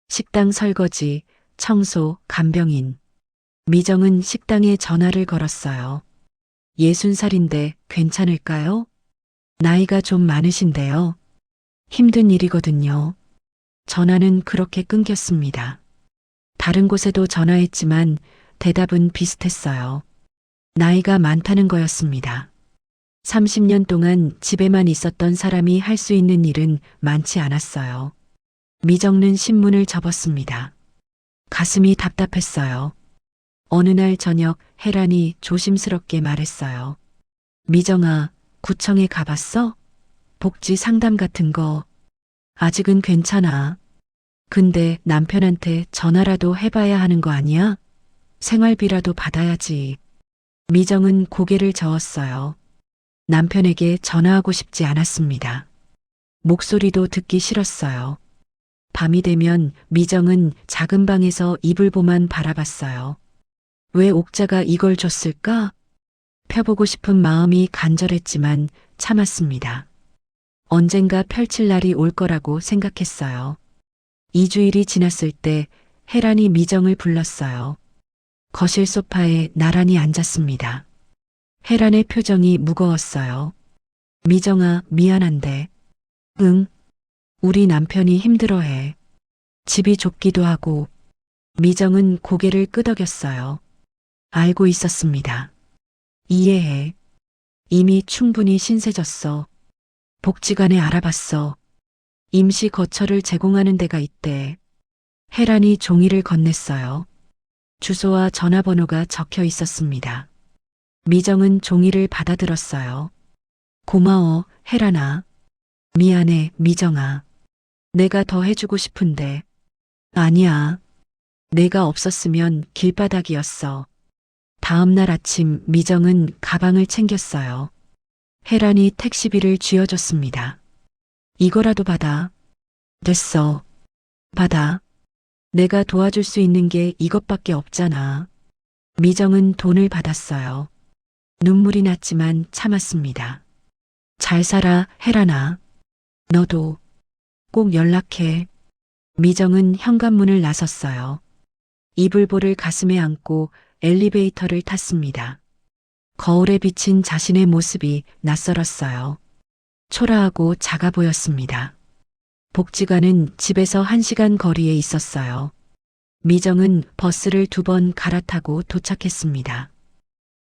식당 설거지, 청소, 간병인. 미정은 식당에 전화를 걸었어요. 60살인데 괜찮을까요? 나이가 좀 많으신데요. 힘든 일이거든요. 전화는 그렇게 끊겼습니다. 다른 곳에도 전화했지만 대답은 비슷했어요. 나이가 많다는 거였습니다. 30년 동안 집에만 있었던 사람이 할 수 있는 일은 많지 않았어요. 미정은 신문을 접었습니다. 가슴이 답답했어요. 어느 날 저녁 혜란이 조심스럽게 말했어요. 미정아, 구청에 가봤어? 복지 상담 같은 거. 아직은 괜찮아. 근데 남편한테 전화라도 해봐야 하는 거 아니야? 생활비라도 받아야지. 미정은 고개를 저었어요. 남편에게 전화하고 싶지 않았습니다. 목소리도 듣기 싫었어요. 밤이 되면 미정은 작은 방에서 이불보만 바라봤어요. 왜 옥자가 이걸 줬을까? 펴보고 싶은 마음이 간절했지만 참았습니다. 언젠가 펼칠 날이 올 거라고 생각했어요. 2주일이 지났을 때 혜란이 미정을 불렀어요. 거실 소파에 나란히 앉았습니다. 혜란의 표정이 무거웠어요. 미정아, 미안한데. 응, 우리 남편이 힘들어해. 집이 좁기도 하고. 미정은 고개를 끄덕였어요. 알고 있었습니다. 이해해. 이미 충분히 신세졌어. 복지관에 알아봤어. 임시 거처를 제공하는 데가 있대. 혜란이 종이를 건넸어요. 주소와 전화번호가 적혀 있었습니다. 미정은 종이를 받아들었어요. 고마워, 혜란아. 미안해, 미정아. 내가 더 해주고 싶은데. 아니야. 내가 없었으면 길바닥이었어. 다음 날 아침 미정은 가방을 챙겼어요. 혜란이 택시비를 쥐어줬습니다. 이거라도 받아. 됐어. 받아. 내가 도와줄 수 있는 게 이것밖에 없잖아. 미정은 돈을 받았어요. 눈물이 났지만 참았습니다. 잘 살아, 혜란아. 너도 꼭 연락해. 미정은 현관문을 나섰어요. 이불보를 가슴에 안고 엘리베이터를 탔습니다. 거울에 비친 자신의 모습이 낯설었어요. 초라하고 작아 보였습니다. 복지관은 집에서 1시간 거리에 있었어요. 미정은 버스를 2번 갈아타고 도착했습니다.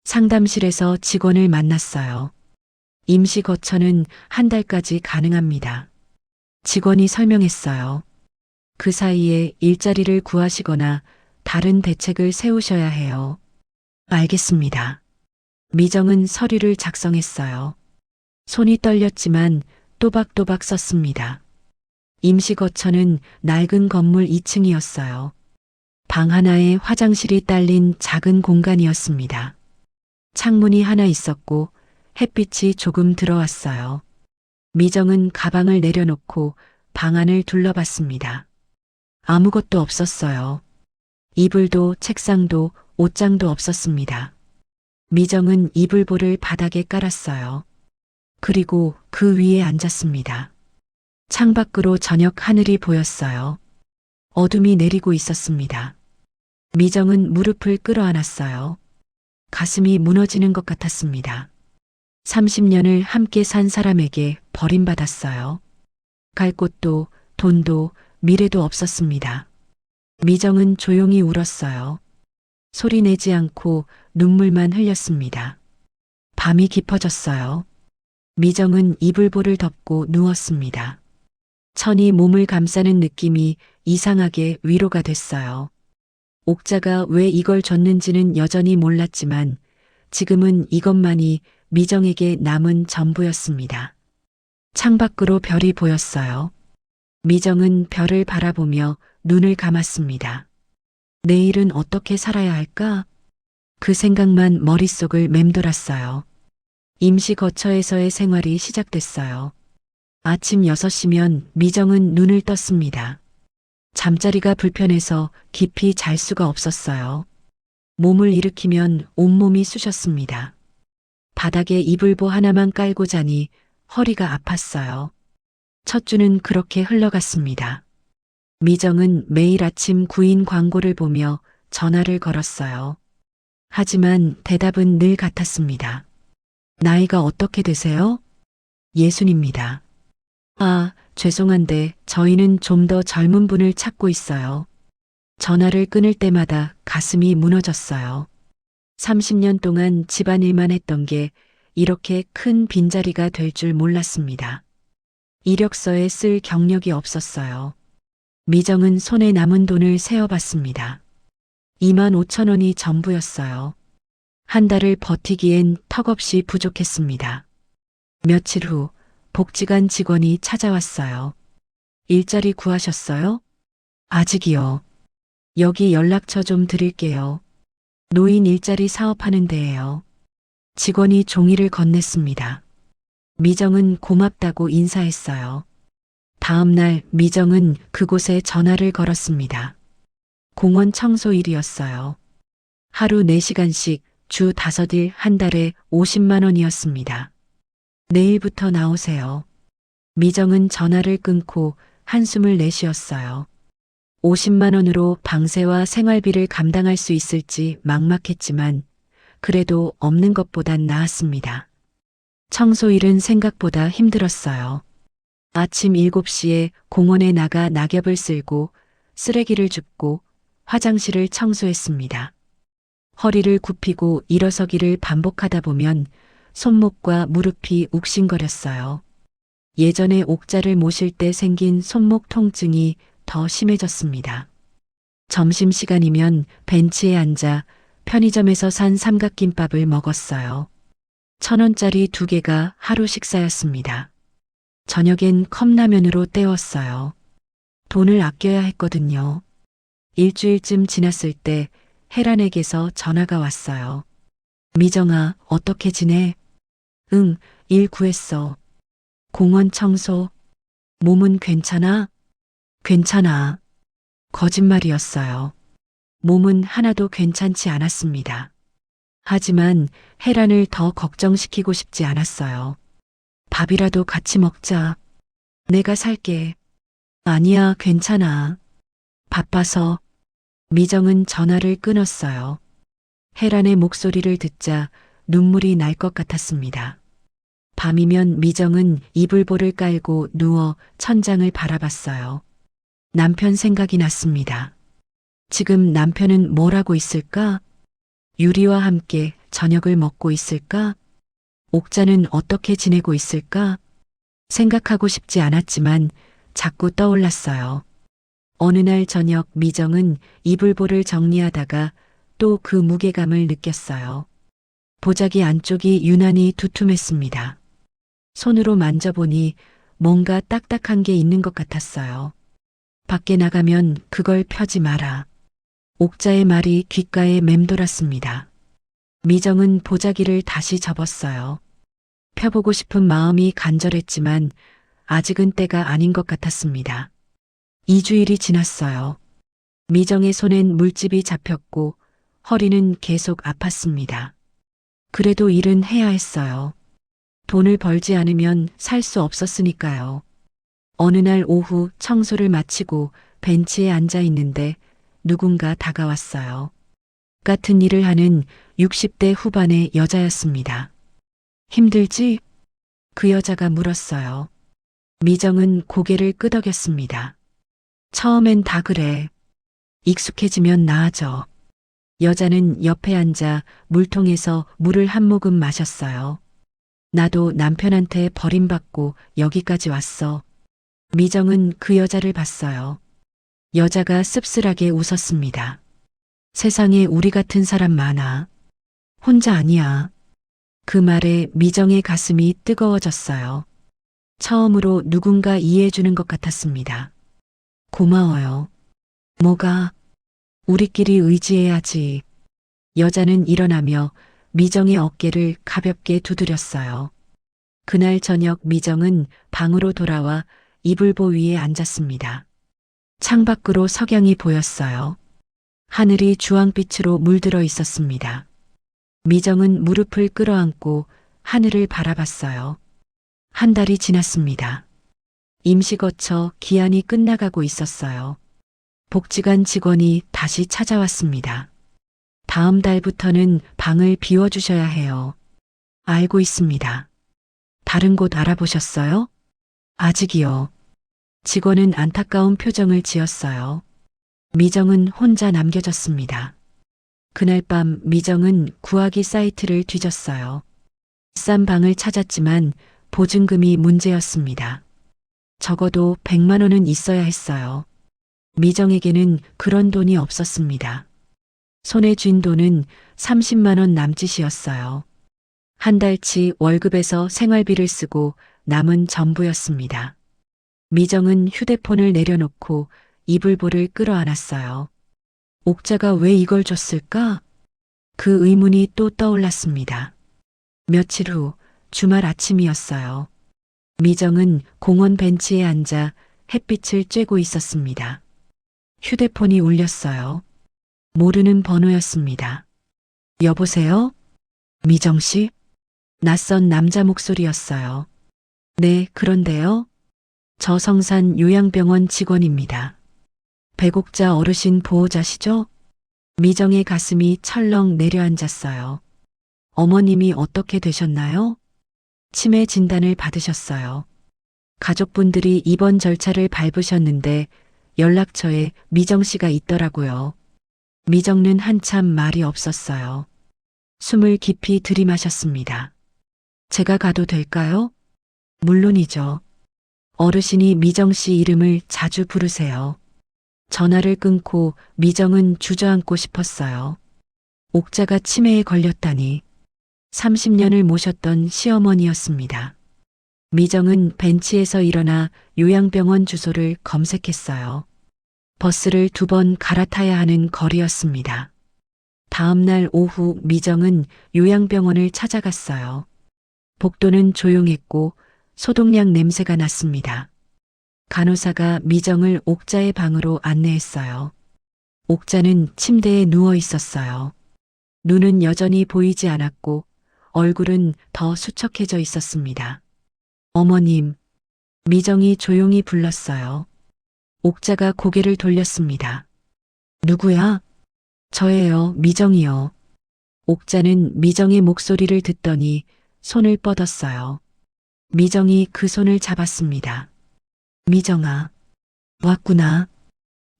상담실에서 직원을 만났어요. 임시 거처는 1달까지 가능합니다. 직원이 설명했어요. 그 사이에 일자리를 구하시거나 다른 대책을 세우셔야 해요. 알겠습니다. 미정은 서류를 작성했어요. 손이 떨렸지만 또박또박 썼습니다. 임시거처는 낡은 건물 2층이었어요. 방 하나에 화장실이 딸린 작은 공간이었습니다. 창문이 하나 있었고 햇빛이 조금 들어왔어요. 미정은 가방을 내려놓고 방 안을 둘러봤습니다. 아무것도 없었어요. 이불도 책상도 옷장도 없었습니다. 미정은 이불보를 바닥에 깔았어요. 그리고 그 위에 앉았습니다. 창밖으로 저녁 하늘이 보였어요. 어둠이 내리고 있었습니다. 미정은 무릎을 끌어안았어요. 가슴이 무너지는 것 같았습니다. 30년을 함께 산 사람에게 버림받았어요. 갈 곳도 돈도 미래도 없었습니다. 미정은 조용히 울었어요. 소리 내지 않고 눈물만 흘렸습니다. 밤이 깊어졌어요. 미정은 이불보를 덮고 누웠습니다. 천이 몸을 감싸는 느낌이 이상하게 위로가 됐어요. 옥자가 왜 이걸 줬는지는 여전히 몰랐지만 지금은 이것만이 미정에게 남은 전부였습니다. 창밖으로 별이 보였어요. 미정은 별을 바라보며 눈을 감았습니다. 내일은 어떻게 살아야 할까? 그 생각만 머릿속을 맴돌았어요. 임시 거처에서의 생활이 시작됐어요. 아침 6시면 미정은 눈을 떴습니다. 잠자리가 불편해서 깊이 잘 수가 없었어요. 몸을 일으키면 온몸이 쑤셨습니다. 바닥에 이불보 하나만 깔고 자니 허리가 아팠어요. 첫 주는 그렇게 흘러갔습니다. 미정은 매일 아침 구인 광고를 보며 전화를 걸었어요. 하지만 대답은 늘 같았습니다. 나이가 어떻게 되세요? 60입니다. 아, 죄송한데 저희는 좀 더 젊은 분을 찾고 있어요. 전화를 끊을 때마다 가슴이 무너졌어요. 30년 동안 집안일만 했던 게 이렇게 큰 빈자리가 될 줄 몰랐습니다. 이력서에 쓸 경력이 없었어요. 미정은 손에 남은 돈을 세어봤습니다. 2만 5천 원이 전부였어요. 한 달을 버티기엔 턱없이 부족했습니다. 며칠 후 복지관 직원이 찾아왔어요. 일자리 구하셨어요? 아직이요. 여기 연락처 좀 드릴게요. 노인 일자리 사업하는 데예요. 직원이 종이를 건넸습니다. 미정은 고맙다고 인사했어요. 다음 날 미정은 그곳에 전화를 걸었습니다. 공원 청소일이었어요. 하루 4시간씩 주 5일 한 달에 50만 원이었습니다. 내일부터 나오세요. 미정은 전화를 끊고 한숨을 내쉬었어요. 50만 원으로 방세와 생활비를 감당할 수 있을지 막막했지만 그래도 없는 것보단 나았습니다. 청소일은 생각보다 힘들었어요. 아침 7시에 공원에 나가 낙엽을 쓸고 쓰레기를 줍고 화장실을 청소했습니다. 허리를 굽히고 일어서기를 반복하다 보면 손목과 무릎이 욱신거렸어요. 예전에 옥자를 모실 때 생긴 손목 통증이 더 심해졌습니다. 점심시간이면 벤치에 앉아 편의점에서 산 삼각김밥을 먹었어요. 1,000원짜리 2개가 하루 식사였습니다. 저녁엔 컵라면으로 때웠어요. 돈을 아껴야 했거든요. 일주일쯤 지났을 때 혜란에게서 전화가 왔어요. 미정아, 어떻게 지내? 응, 일 구했어. 공원 청소. 몸은 괜찮아? 괜찮아. 거짓말이었어요. 몸은 하나도 괜찮지 않았습니다. 하지만 혜란을 더 걱정시키고 싶지 않았어요. 밥이라도 같이 먹자. 내가 살게. 아니야, 괜찮아. 바빠서. 미정은 전화를 끊었어요. 혜란의 목소리를 듣자 눈물이 날 것 같았습니다. 밤이면 미정은 이불보를 깔고 누워 천장을 바라봤어요. 남편 생각이 났습니다. 지금 남편은 뭘 하고 있을까? 유리와 함께 저녁을 먹고 있을까? 옥자는 어떻게 지내고 있을까? 생각하고 싶지 않았지만 자꾸 떠올랐어요. 어느 날 저녁 미정은 이불보를 정리하다가 또 그 무게감을 느꼈어요. 보자기 안쪽이 유난히 두툼했습니다. 손으로 만져보니 뭔가 딱딱한 게 있는 것 같았어요. 밖에 나가면 그걸 펴지 마라. 옥자의 말이 귓가에 맴돌았습니다. 미정은 보자기를 다시 접었어요. 펴보고 싶은 마음이 간절했지만 아직은 때가 아닌 것 같았습니다. 2주일이 지났어요. 미정의 손엔 물집이 잡혔고 허리는 계속 아팠습니다. 그래도 일은 해야 했어요. 돈을 벌지 않으면 살 수 없었으니까요. 어느 날 오후 청소를 마치고 벤치에 앉아 있는데 누군가 다가왔어요. 같은 일을 하는 60대 후반의 여자였습니다. 힘들지? 그 여자가 물었어요. 미정은 고개를 끄덕였습니다. 처음엔 다 그래. 익숙해지면 나아져. 여자는 옆에 앉아 물통에서 물을 한 모금 마셨어요. 나도 남편한테 버림받고 여기까지 왔어. 미정은 그 여자를 봤어요. 여자가 씁쓸하게 웃었습니다. 세상에 우리 같은 사람 많아. 혼자 아니야. 그 말에 미정의 가슴이 뜨거워졌어요. 처음으로 누군가 이해해주는 것 같았습니다. 고마워요. 뭐가? 우리끼리 의지해야지. 여자는 일어나며 미정의 어깨를 가볍게 두드렸어요. 그날 저녁 미정은 방으로 돌아와 이불보 위에 앉았습니다. 창밖으로 석양이 보였어요. 하늘이 주황빛으로 물들어 있었습니다. 미정은 무릎을 끌어안고 하늘을 바라봤어요. 한 달이 지났습니다. 임시 거처 기한이 끝나가고 있었어요. 복지관 직원이 다시 찾아왔습니다. 다음 달부터는 방을 비워주셔야 해요. 알고 있습니다. 다른 곳 알아보셨어요? 아직이요. 직원은 안타까운 표정을 지었어요. 미정은 혼자 남겨졌습니다. 그날 밤 미정은 구하기 사이트를 뒤졌어요. 싼 방을 찾았지만 보증금이 문제였습니다. 적어도 100만 원은 있어야 했어요. 미정에게는 그런 돈이 없었습니다. 손에 쥔 돈은 30만 원 남짓이었어요. 한 달치 월급에서 생활비를 쓰고 남은 전부였습니다. 미정은 휴대폰을 내려놓고 이불보를 끌어안았어요. 옥자가 왜 이걸 줬을까? 그 의문이 또 떠올랐습니다. 며칠 후 주말 아침이었어요. 미정은 공원 벤치에 앉아 햇빛을 쬐고 있었습니다. 휴대폰이 울렸어요. 모르는 번호였습니다. 여보세요? 미정 씨? 낯선 남자 목소리였어요. 네, 그런데요. 저 성산 요양병원 직원입니다. 백옥자 어르신 보호자시죠? 미정의 가슴이 철렁 내려앉았어요. 어머님이 어떻게 되셨나요? 치매 진단을 받으셨어요. 가족분들이 입원 절차를 밟으셨는데 연락처에 미정 씨가 있더라고요. 미정는 한참 말이 없었어요. 숨을 깊이 들이마셨습니다. 제가 가도 될까요? 물론이죠. 어르신이 미정 씨 이름을 자주 부르세요. 전화를 끊고 미정은 주저앉고 싶었어요. 옥자가 치매에 걸렸다니. 30년을 모셨던 시어머니였습니다. 미정은 벤치에서 일어나 요양병원 주소를 검색했어요. 버스를 2번 갈아타야 하는 거리였습니다. 다음 날 오후 미정은 요양병원을 찾아갔어요. 복도는 조용했고 소독약 냄새가 났습니다. 간호사가 미정을 옥자의 방으로 안내했어요. 옥자는 침대에 누워 있었어요. 눈은 여전히 보이지 않았고 얼굴은 더 수척해져 있었습니다. 어머님, 미정이 조용히 불렀어요. 옥자가 고개를 돌렸습니다. 누구야? 저예요, 미정이요. 옥자는 미정의 목소리를 듣더니 손을 뻗었어요. 미정이 그 손을 잡았습니다. 미정아, 왔구나.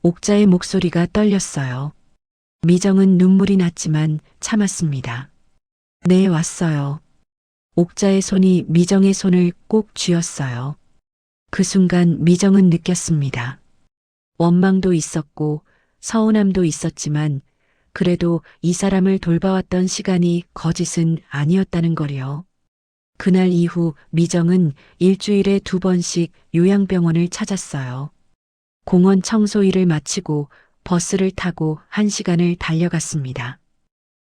옥자의 목소리가 떨렸어요. 미정은 눈물이 났지만 참았습니다. 네, 왔어요. 옥자의 손이 미정의 손을 꼭 쥐었어요. 그 순간 미정은 느꼈습니다. 원망도 있었고 서운함도 있었지만 그래도 이 사람을 돌봐왔던 시간이 거짓은 아니었다는 거요. 그날 이후 미정은 일주일에 2번씩 요양병원을 찾았어요. 공원 청소 일을 마치고 버스를 타고 1시간을 달려갔습니다.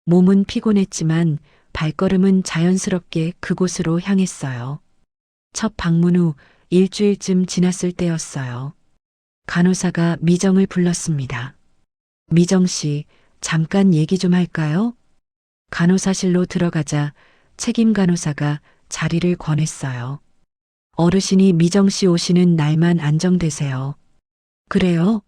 몸은 피곤했지만 발걸음은 자연스럽게 그곳으로 향했어요. 첫 방문 후 일주일쯤 지났을 때였어요. 간호사가 미정을 불렀습니다. 미정 씨, 잠깐 얘기 좀 할까요? 간호사실로 들어가자 책임 간호사가 자리를 권했어요. 어르신이 미정 씨 오시는 날만 안정되세요. 그래요?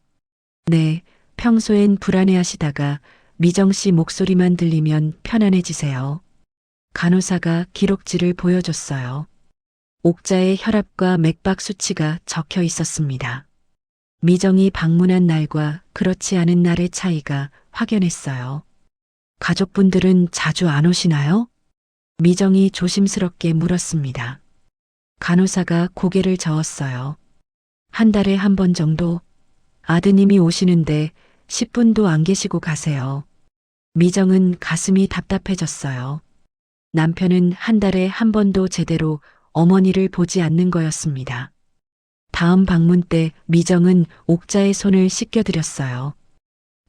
네, 평소엔 불안해하시다가 미정 씨 목소리만 들리면 편안해지세요. 간호사가 기록지를 보여줬어요. 옥자의 혈압과 맥박 수치가 적혀 있었습니다. 미정이 방문한 날과 그렇지 않은 날의 차이가 확연했어요. 가족분들은 자주 안 오시나요? 미정이 조심스럽게 물었습니다. 간호사가 고개를 저었어요. 한 달에 한 번 정도? 아드님이 오시는데 10분도 안 계시고 가세요. 미정은 가슴이 답답해졌어요. 남편은 한 달에 한 번도 제대로 어머니를 보지 않는 거였습니다. 다음 방문 때 미정은 옥자의 손을 씻겨드렸어요.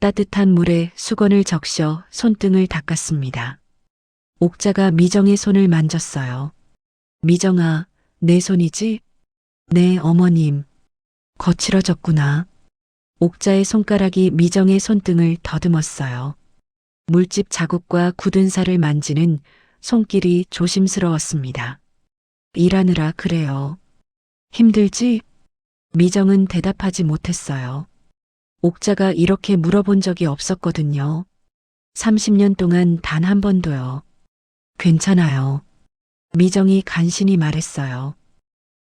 따뜻한 물에 수건을 적셔 손등을 닦았습니다. 옥자가 미정의 손을 만졌어요. 미정아, 내 손이지? 네, 어머님. 거칠어졌구나. 옥자의 손가락이 미정의 손등을 더듬었어요. 물집 자국과 굳은 살을 만지는 손길이 조심스러웠습니다. 일하느라 그래요. 힘들지? 미정은 대답하지 못했어요. 옥자가 이렇게 물어본 적이 없었거든요. 30년 동안 단 한 번도요. 괜찮아요. 미정이 간신히 말했어요.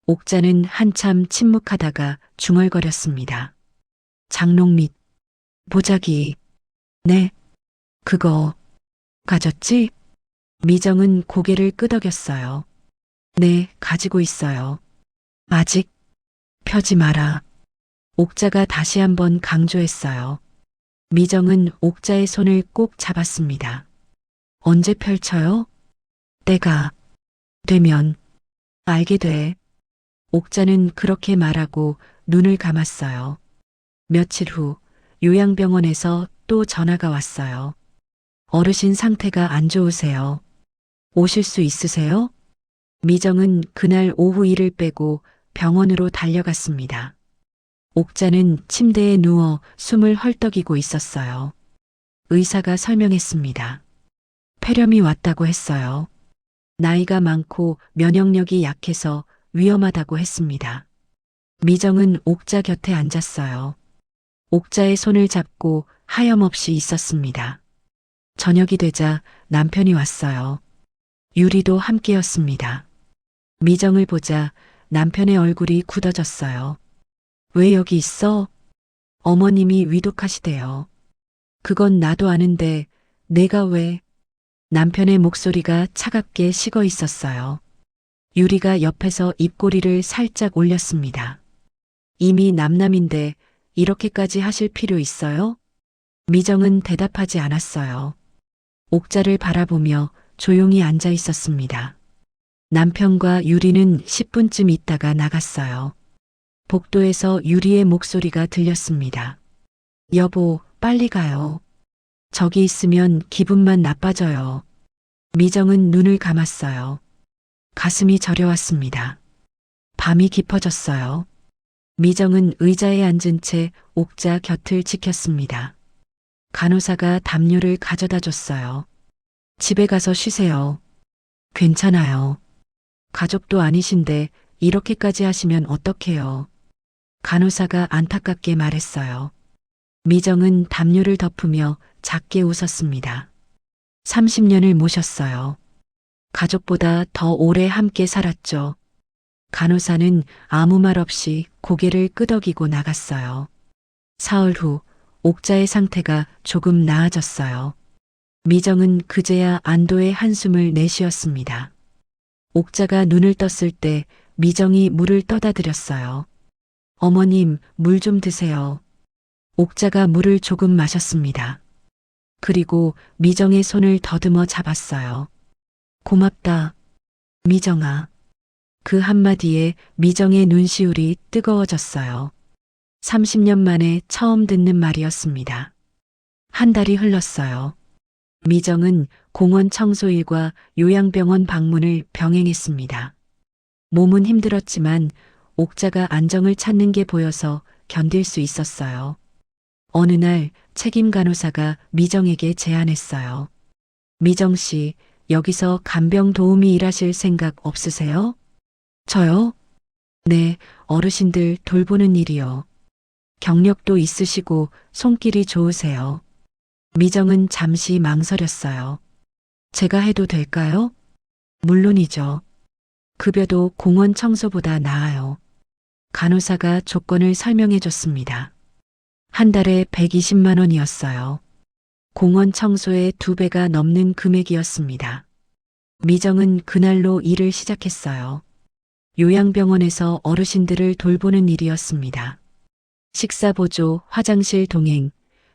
옥자는 한참 침묵하다가 중얼거렸습니다. 장롱 밑 보자기. 네. 그거 가졌지? 미정은 고개를 끄덕였어요. 네, 가지고 있어요. 아직 펴지 마라. 옥자가 다시 한번 강조했어요. 미정은 옥자의 손을 꼭 잡았습니다. 언제 펼쳐요? 때가 되면 알게 돼. 옥자는 그렇게 말하고 눈을 감았어요. 며칠 후 요양병원에서 또 전화가 왔어요. 어르신 상태가 안 좋으세요. 오실 수 있으세요? 미정은 그날 오후 일을 빼고 병원으로 달려갔습니다. 옥자는 침대에 누워 숨을 헐떡이고 있었어요. 의사가 설명했습니다. 폐렴이 왔다고 했어요. 나이가 많고 면역력이 약해서 위험하다고 했습니다. 미정은 옥자 곁에 앉았어요. 옥자의 손을 잡고 하염없이 있었습니다. 저녁이 되자 남편이 왔어요. 유리도 함께였습니다. 미정을 보자 남편의 얼굴이 굳어졌어요. 왜 여기 있어? 어머님이 위독하시대요. 그건 나도 아는데 내가 왜? 남편의 목소리가 차갑게 식어 있었어요. 유리가 옆에서 입꼬리를 살짝 올렸습니다. 이미 남남인데 이렇게까지 하실 필요 있어요? 미정은 대답하지 않았어요. 옥자를 바라보며 조용히 앉아 있었습니다. 남편과 유리는 10분쯤 있다가 나갔어요. 복도에서 유리의 목소리가 들렸습니다. 여보, 빨리 가요. 저기 있으면 기분만 나빠져요. 미정은 눈을 감았어요. 가슴이 저려왔습니다. 밤이 깊어졌어요. 미정은 의자에 앉은 채 옥자 곁을 지켰습니다. 간호사가 담요를 가져다 줬어요. 집에 가서 쉬세요. 괜찮아요. 가족도 아니신데 이렇게까지 하시면 어떡해요. 간호사가 안타깝게 말했어요. 미정은 담요를 덮으며 작게 웃었습니다. 30년을 모셨어요. 가족보다 더 오래 함께 살았죠. 간호사는 아무 말 없이 고개를 끄덕이고 나갔어요. 사흘 후 옥자의 상태가 조금 나아졌어요. 미정은 그제야 안도의 한숨을 내쉬었습니다. 옥자가 눈을 떴을 때 미정이 물을 떠다 드렸어요. 어머님, 물 좀 드세요. 옥자가 물을 조금 마셨습니다. 그리고 미정의 손을 더듬어 잡았어요. 고맙다, 미정아. 그 한마디에 미정의 눈시울이 뜨거워졌어요. 30년 만에 처음 듣는 말이었습니다. 한 달이 흘렀어요. 미정은 공원 청소일과 요양병원 방문을 병행했습니다. 몸은 힘들었지만 옥자가 안정을 찾는 게 보여서 견딜 수 있었어요. 어느 날 책임 간호사가 미정에게 제안했어요. 미정 씨, 여기서 간병 도우미 일하실 생각 없으세요? 저요? 네, 어르신들 돌보는 일이요. 경력도 있으시고 손길이 좋으세요. 미정은 잠시 망설였어요. 제가 해도 될까요? 물론이죠. 급여도 공원 청소보다 나아요. 간호사가 조건을 설명해 줬습니다. 한 달에 120만 원이었어요. 공원 청소의 2배가 넘는 금액이었습니다. 미정은 그날로 일을 시작했어요. 요양병원에서 어르신들을 돌보는 일이었습니다. 식사 보조, 화장실 동행,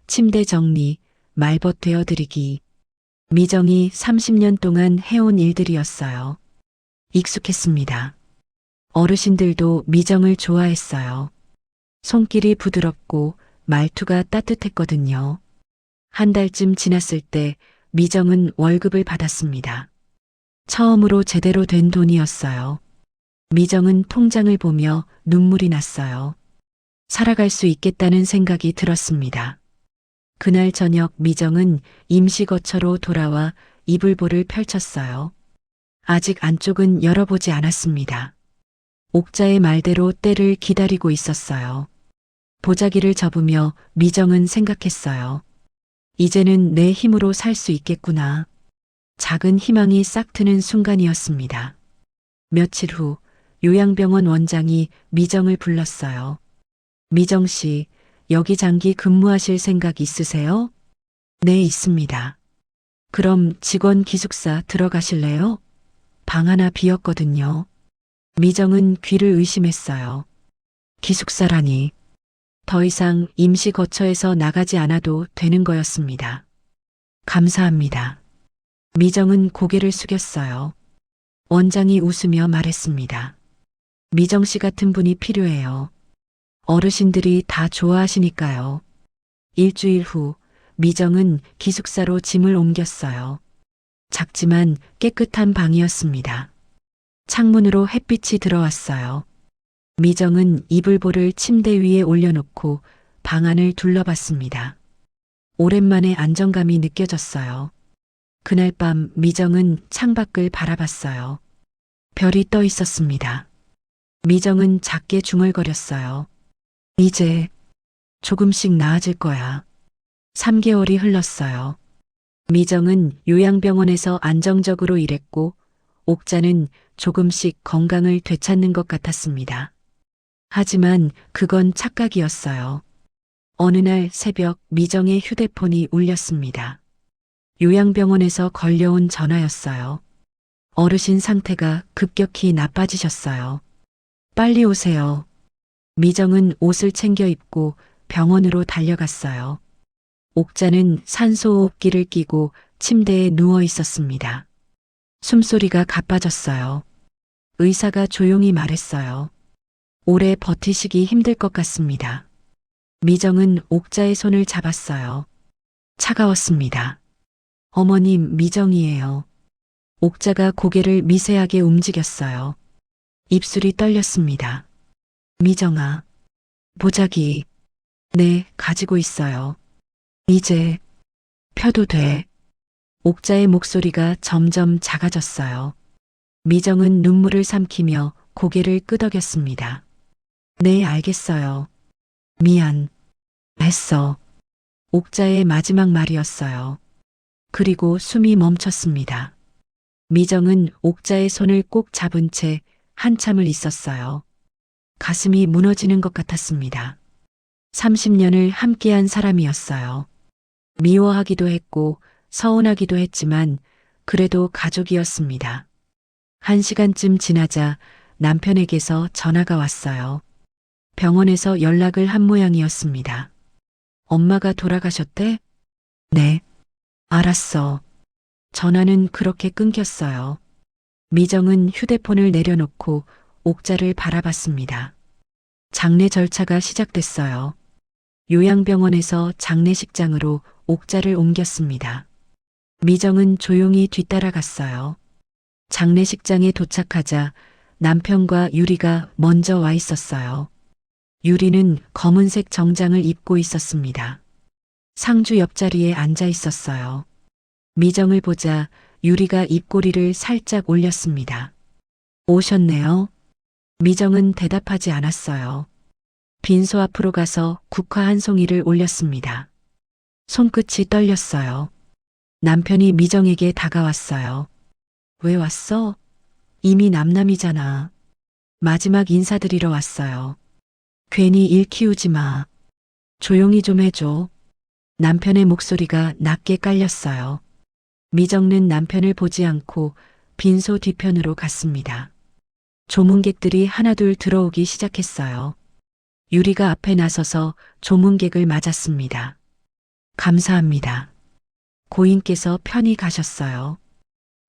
침대 정리, 말벗 되어드리기. 미정이 30년 동안 해온 일들이었어요. 익숙했습니다. 어르신들도 미정을 좋아했어요. 손길이 부드럽고 말투가 따뜻했거든요. 한 달쯤 지났을 때 미정은 월급을 받았습니다. 처음으로 제대로 된 돈이었어요. 미정은 통장을 보며 눈물이 났어요. 살아갈 수 있겠다는 생각이 들었습니다. 그날 저녁 미정은 임시거처로 돌아와 이불보를 펼쳤어요. 아직 안쪽은 열어보지 않았습니다. 옥자의 말대로 때를 기다리고 있었어요. 보자기를 접으며 미정은 생각했어요. 이제는 내 힘으로 살 수 있겠구나. 작은 희망이 싹 트는 순간이었습니다. 며칠 후 요양병원 원장이 미정을 불렀어요. 미정 씨, 여기 장기 근무하실 생각 있으세요? 네, 있습니다. 그럼 직원 기숙사 들어가실래요? 방 하나 비었거든요. 미정은 귀를 의심했어요. 기숙사라니. 더 이상 임시 거처에서 나가지 않아도 되는 거였습니다. 감사합니다. 미정은 고개를 숙였어요. 원장이 웃으며 말했습니다. 미정 씨 같은 분이 필요해요. 어르신들이 다 좋아하시니까요. 일주일 후 미정은 기숙사로 짐을 옮겼어요. 작지만 깨끗한 방이었습니다. 창문으로 햇빛이 들어왔어요. 미정은 이불보를 침대 위에 올려놓고 방 안을 둘러봤습니다. 오랜만에 안정감이 느껴졌어요. 그날 밤 미정은 창밖을 바라봤어요. 별이 떠 있었습니다. 미정은 작게 중얼거렸어요. 이제 조금씩 나아질 거야. 3개월이 흘렀어요. 미정은 요양병원에서 안정적으로 일했고 옥자는 조금씩 건강을 되찾는 것 같았습니다. 하지만 그건 착각이었어요. 어느 날 새벽 미정의 휴대폰이 울렸습니다. 요양병원에서 걸려온 전화였어요. 어르신 상태가 급격히 나빠지셨어요. 빨리 오세요. 미정은 옷을 챙겨 입고 병원으로 달려갔어요. 옥자는 산소호흡기를 끼고 침대에 누워 있었습니다. 숨소리가 가빠졌어요. 의사가 조용히 말했어요. 오래 버티시기 힘들 것 같습니다. 미정은 옥자의 손을 잡았어요. 차가웠습니다. 어머님, 미정이에요. 옥자가 고개를 미세하게 움직였어요. 입술이 떨렸습니다. 미정아. 보자기. 네, 가지고 있어요. 이제 펴도 돼. 옥자의 목소리가 점점 작아졌어요. 미정은 눈물을 삼키며 고개를 끄덕였습니다. 네, 알겠어요. 미안. 했어. 옥자의 마지막 말이었어요. 그리고 숨이 멈췄습니다. 미정은 옥자의 손을 꼭 잡은 채 한참을 있었어요. 가슴이 무너지는 것 같았습니다. 30년을 함께한 사람이었어요. 미워하기도 했고 서운하기도 했지만 그래도 가족이었습니다. 1시간쯤 지나자 남편에게서 전화가 왔어요. 병원에서 연락을 한 모양이었습니다. 엄마가 돌아가셨대? 네. 알았어. 전화는 그렇게 끊겼어요. 미정은 휴대폰을 내려놓고 옥자를 바라봤습니다. 장례 절차가 시작됐어요. 요양병원에서 장례식장으로 옥자를 옮겼습니다. 미정은 조용히 뒤따라갔어요. 장례식장에 도착하자 남편과 유리가 먼저 와 있었어요. 유리는 검은색 정장을 입고 있었습니다. 상주 옆자리에 앉아 있었어요. 미정을 보자 유리가 입꼬리를 살짝 올렸습니다. 오셨네요. 미정은 대답하지 않았어요. 빈소 앞으로 가서 국화 한 송이를 올렸습니다. 손끝이 떨렸어요. 남편이 미정에게 다가왔어요. 왜 왔어? 이미 남남이잖아. 마지막 인사드리러 왔어요. 괜히 일 키우지 마. 조용히 좀 해줘. 남편의 목소리가 낮게 깔렸어요. 미정는 남편을 보지 않고 빈소 뒤편으로 갔습니다. 조문객들이 하나둘 들어오기 시작했어요. 유리가 앞에 나서서 조문객을 맞았습니다. 감사합니다. 고인께서 편히 가셨어요.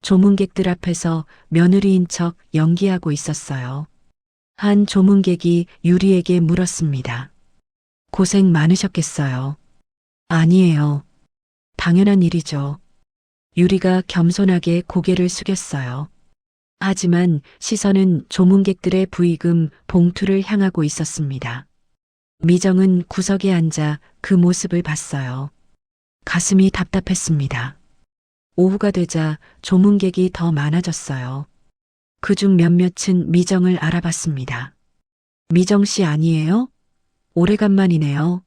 조문객들 앞에서 며느리인 척 연기하고 있었어요. 한 조문객이 유리에게 물었습니다. 고생 많으셨겠어요. 아니에요. 당연한 일이죠. 유리가 겸손하게 고개를 숙였어요. 하지만 시선은 조문객들의 부의금 봉투를 향하고 있었습니다. 미정은 구석에 앉아 그 모습을 봤어요. 가슴이 답답했습니다. 오후가 되자 조문객이 더 많아졌어요. 그중 몇몇은 미정을 알아봤습니다. 미정 씨 아니에요? 오래간만이네요.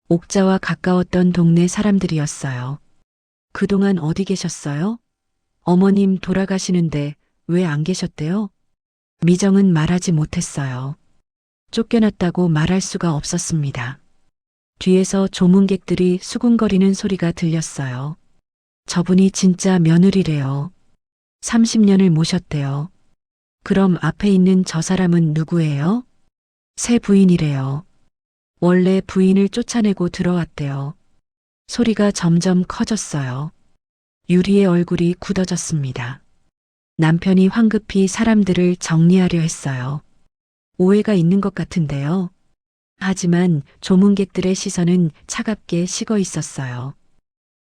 옥자와 가까웠던 동네 사람들이었어요. 그동안 어디 계셨어요? 어머님 돌아가시는데 왜 안 계셨대요? 미정은 말하지 못했어요. 쫓겨났다고 말할 수가 없었습니다. 뒤에서 조문객들이 수군거리는 소리가 들렸어요. 저분이 진짜 며느리래요. 30년을 모셨대요. 그럼 앞에 있는 저 사람은 누구예요? 새 부인이래요. 원래 부인을 쫓아내고 들어왔대요. 소리가 점점 커졌어요. 유리의 얼굴이 굳어졌습니다. 남편이 황급히 사람들을 정리하려 했어요. 오해가 있는 것 같은데요. 하지만 조문객들의 시선은 차갑게 식어 있었어요.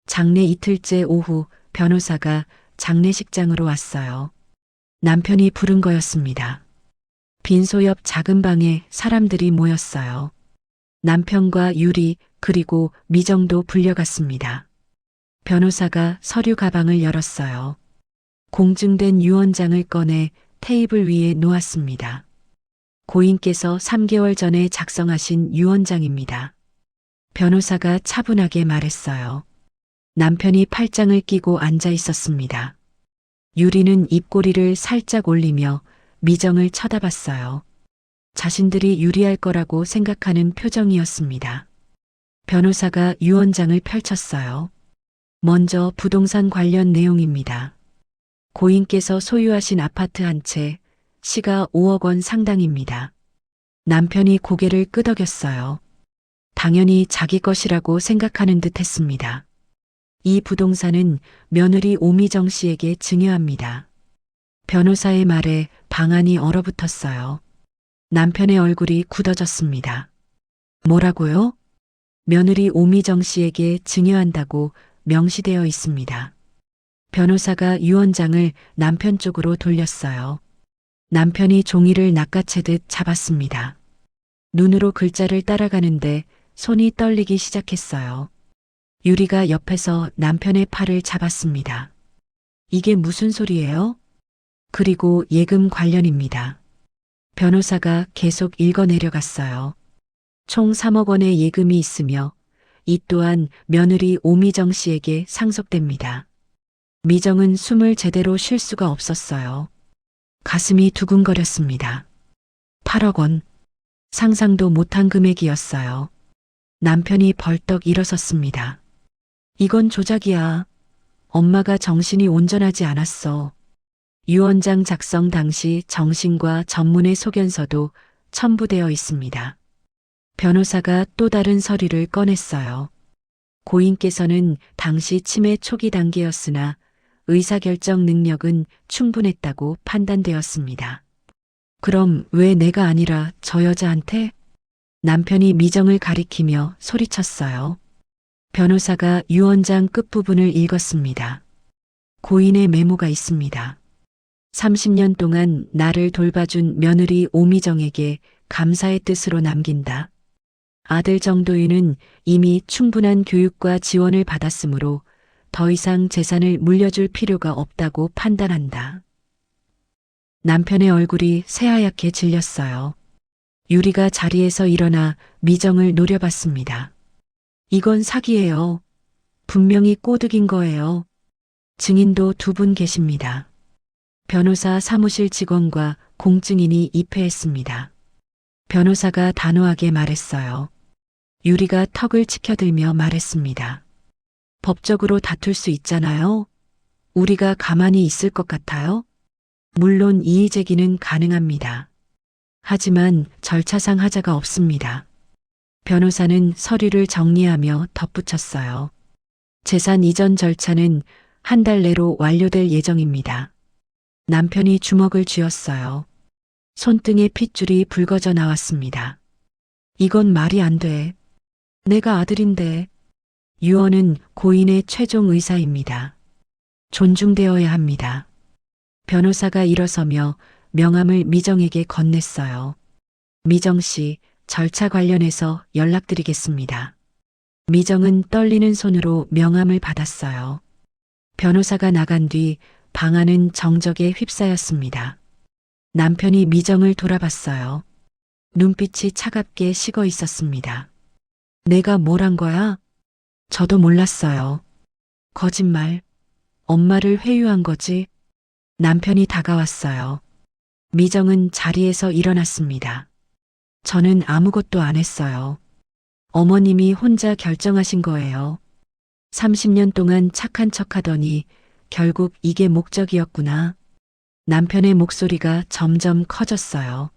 장례 이틀째 오후 변호사가 장례식장으로 왔어요. 남편이 부른 거였습니다. 빈소 옆 작은 방에 사람들이 모였어요. 남편과 유리 그리고 미정도 불려갔습니다. 변호사가 서류 가방을 열었어요. 공증된 유언장을 꺼내 테이블 위에 놓았습니다. 고인께서 3개월 전에 작성하신 유언장입니다. 변호사가 차분하게 말했어요. 남편이 팔짱을 끼고 앉아 있었습니다. 유리는 입꼬리를 살짝 올리며 미정을 쳐다봤어요. 자신들이 유리할 거라고 생각하는 표정이었습니다. 변호사가 유언장을 펼쳤어요. 먼저 부동산 관련 내용입니다. 고인께서 소유하신 아파트 한 채, 시가 5억 원 상당입니다. 남편이 고개를 끄덕였어요. 당연히 자기 것이라고 생각하는 듯 했습니다. 이 부동산은 며느리 오미정 씨에게 증여합니다. 변호사의 말에 방안이 얼어붙었어요. 남편의 얼굴이 굳어졌습니다. 뭐라고요? 며느리 오미정 씨에게 증여한다고 명시되어 있습니다. 변호사가 유언장을 남편 쪽으로 돌렸어요. 남편이 종이를 낚아채듯 잡았습니다. 눈으로 글자를 따라가는데 손이 떨리기 시작했어요. 유리가 옆에서 남편의 팔을 잡았습니다. 이게 무슨 소리예요? 그리고 예금 관련입니다. 변호사가 계속 읽어내려갔어요. 총 3억 원의 예금이 있으며 이 또한 며느리 오미정 씨에게 상속됩니다. 미정은 숨을 제대로 쉴 수가 없었어요. 가슴이 두근거렸습니다. 8억 원. 상상도 못한 금액이었어요. 남편이 벌떡 일어섰습니다. 이건 조작이야. 엄마가 정신이 온전하지 않았어. 유언장 작성 당시 정신과 전문의 소견서도 첨부되어 있습니다. 변호사가 또 다른 서류를 꺼냈어요. 고인께서는 당시 치매 초기 단계였으나 의사결정 능력은 충분했다고 판단되었습니다. 그럼 왜 내가 아니라 저 여자한테? 남편이 미정을 가리키며 소리쳤어요. 변호사가 유언장 끝부분을 읽었습니다. 고인의 메모가 있습니다. 30년 동안 나를 돌봐준 며느리 오미정에게 감사의 뜻으로 남긴다. 아들 정도윤은 이미 충분한 교육과 지원을 받았으므로 더 이상 재산을 물려줄 필요가 없다고 판단한다. 남편의 얼굴이 새하얗게 질렸어요. 유리가 자리에서 일어나 미정을 노려봤습니다. 이건 사기예요. 분명히 꼬드긴 거예요. 증인도 2분 계십니다. 변호사 사무실 직원과 공증인이 입회했습니다. 변호사가 단호하게 말했어요. 유리가 턱을 치켜들며 말했습니다. 법적으로 다툴 수 있잖아요. 우리가 가만히 있을 것 같아요? 물론 이의 제기는 가능합니다. 하지만 절차상 하자가 없습니다. 변호사는 서류를 정리하며 덧붙였어요. 재산 이전 절차는 한 달 내로 완료될 예정입니다. 남편이 주먹을 쥐었어요. 손등에 핏줄이 붉어져 나왔습니다. 이건 말이 안 돼. 내가 아들인데. 유언은 고인의 최종 의사입니다. 존중되어야 합니다. 변호사가 일어서며 명함을 미정에게 건넸어요. 미정 씨, 절차 관련해서 연락드리겠습니다. 미정은 떨리는 손으로 명함을 받았어요. 변호사가 나간 뒤 방 안은 정적에 휩싸였습니다. 남편이 미정을 돌아봤어요. 눈빛이 차갑게 식어 있었습니다. 내가 뭘 한 거야? 저도 몰랐어요. 거짓말. 엄마를 회유한 거지. 남편이 다가왔어요. 미정은 자리에서 일어났습니다. 저는 아무것도 안 했어요. 어머님이 혼자 결정하신 거예요. 30년 동안 착한 척 하더니 결국 이게 목적이었구나. 남편의 목소리가 점점 커졌어요.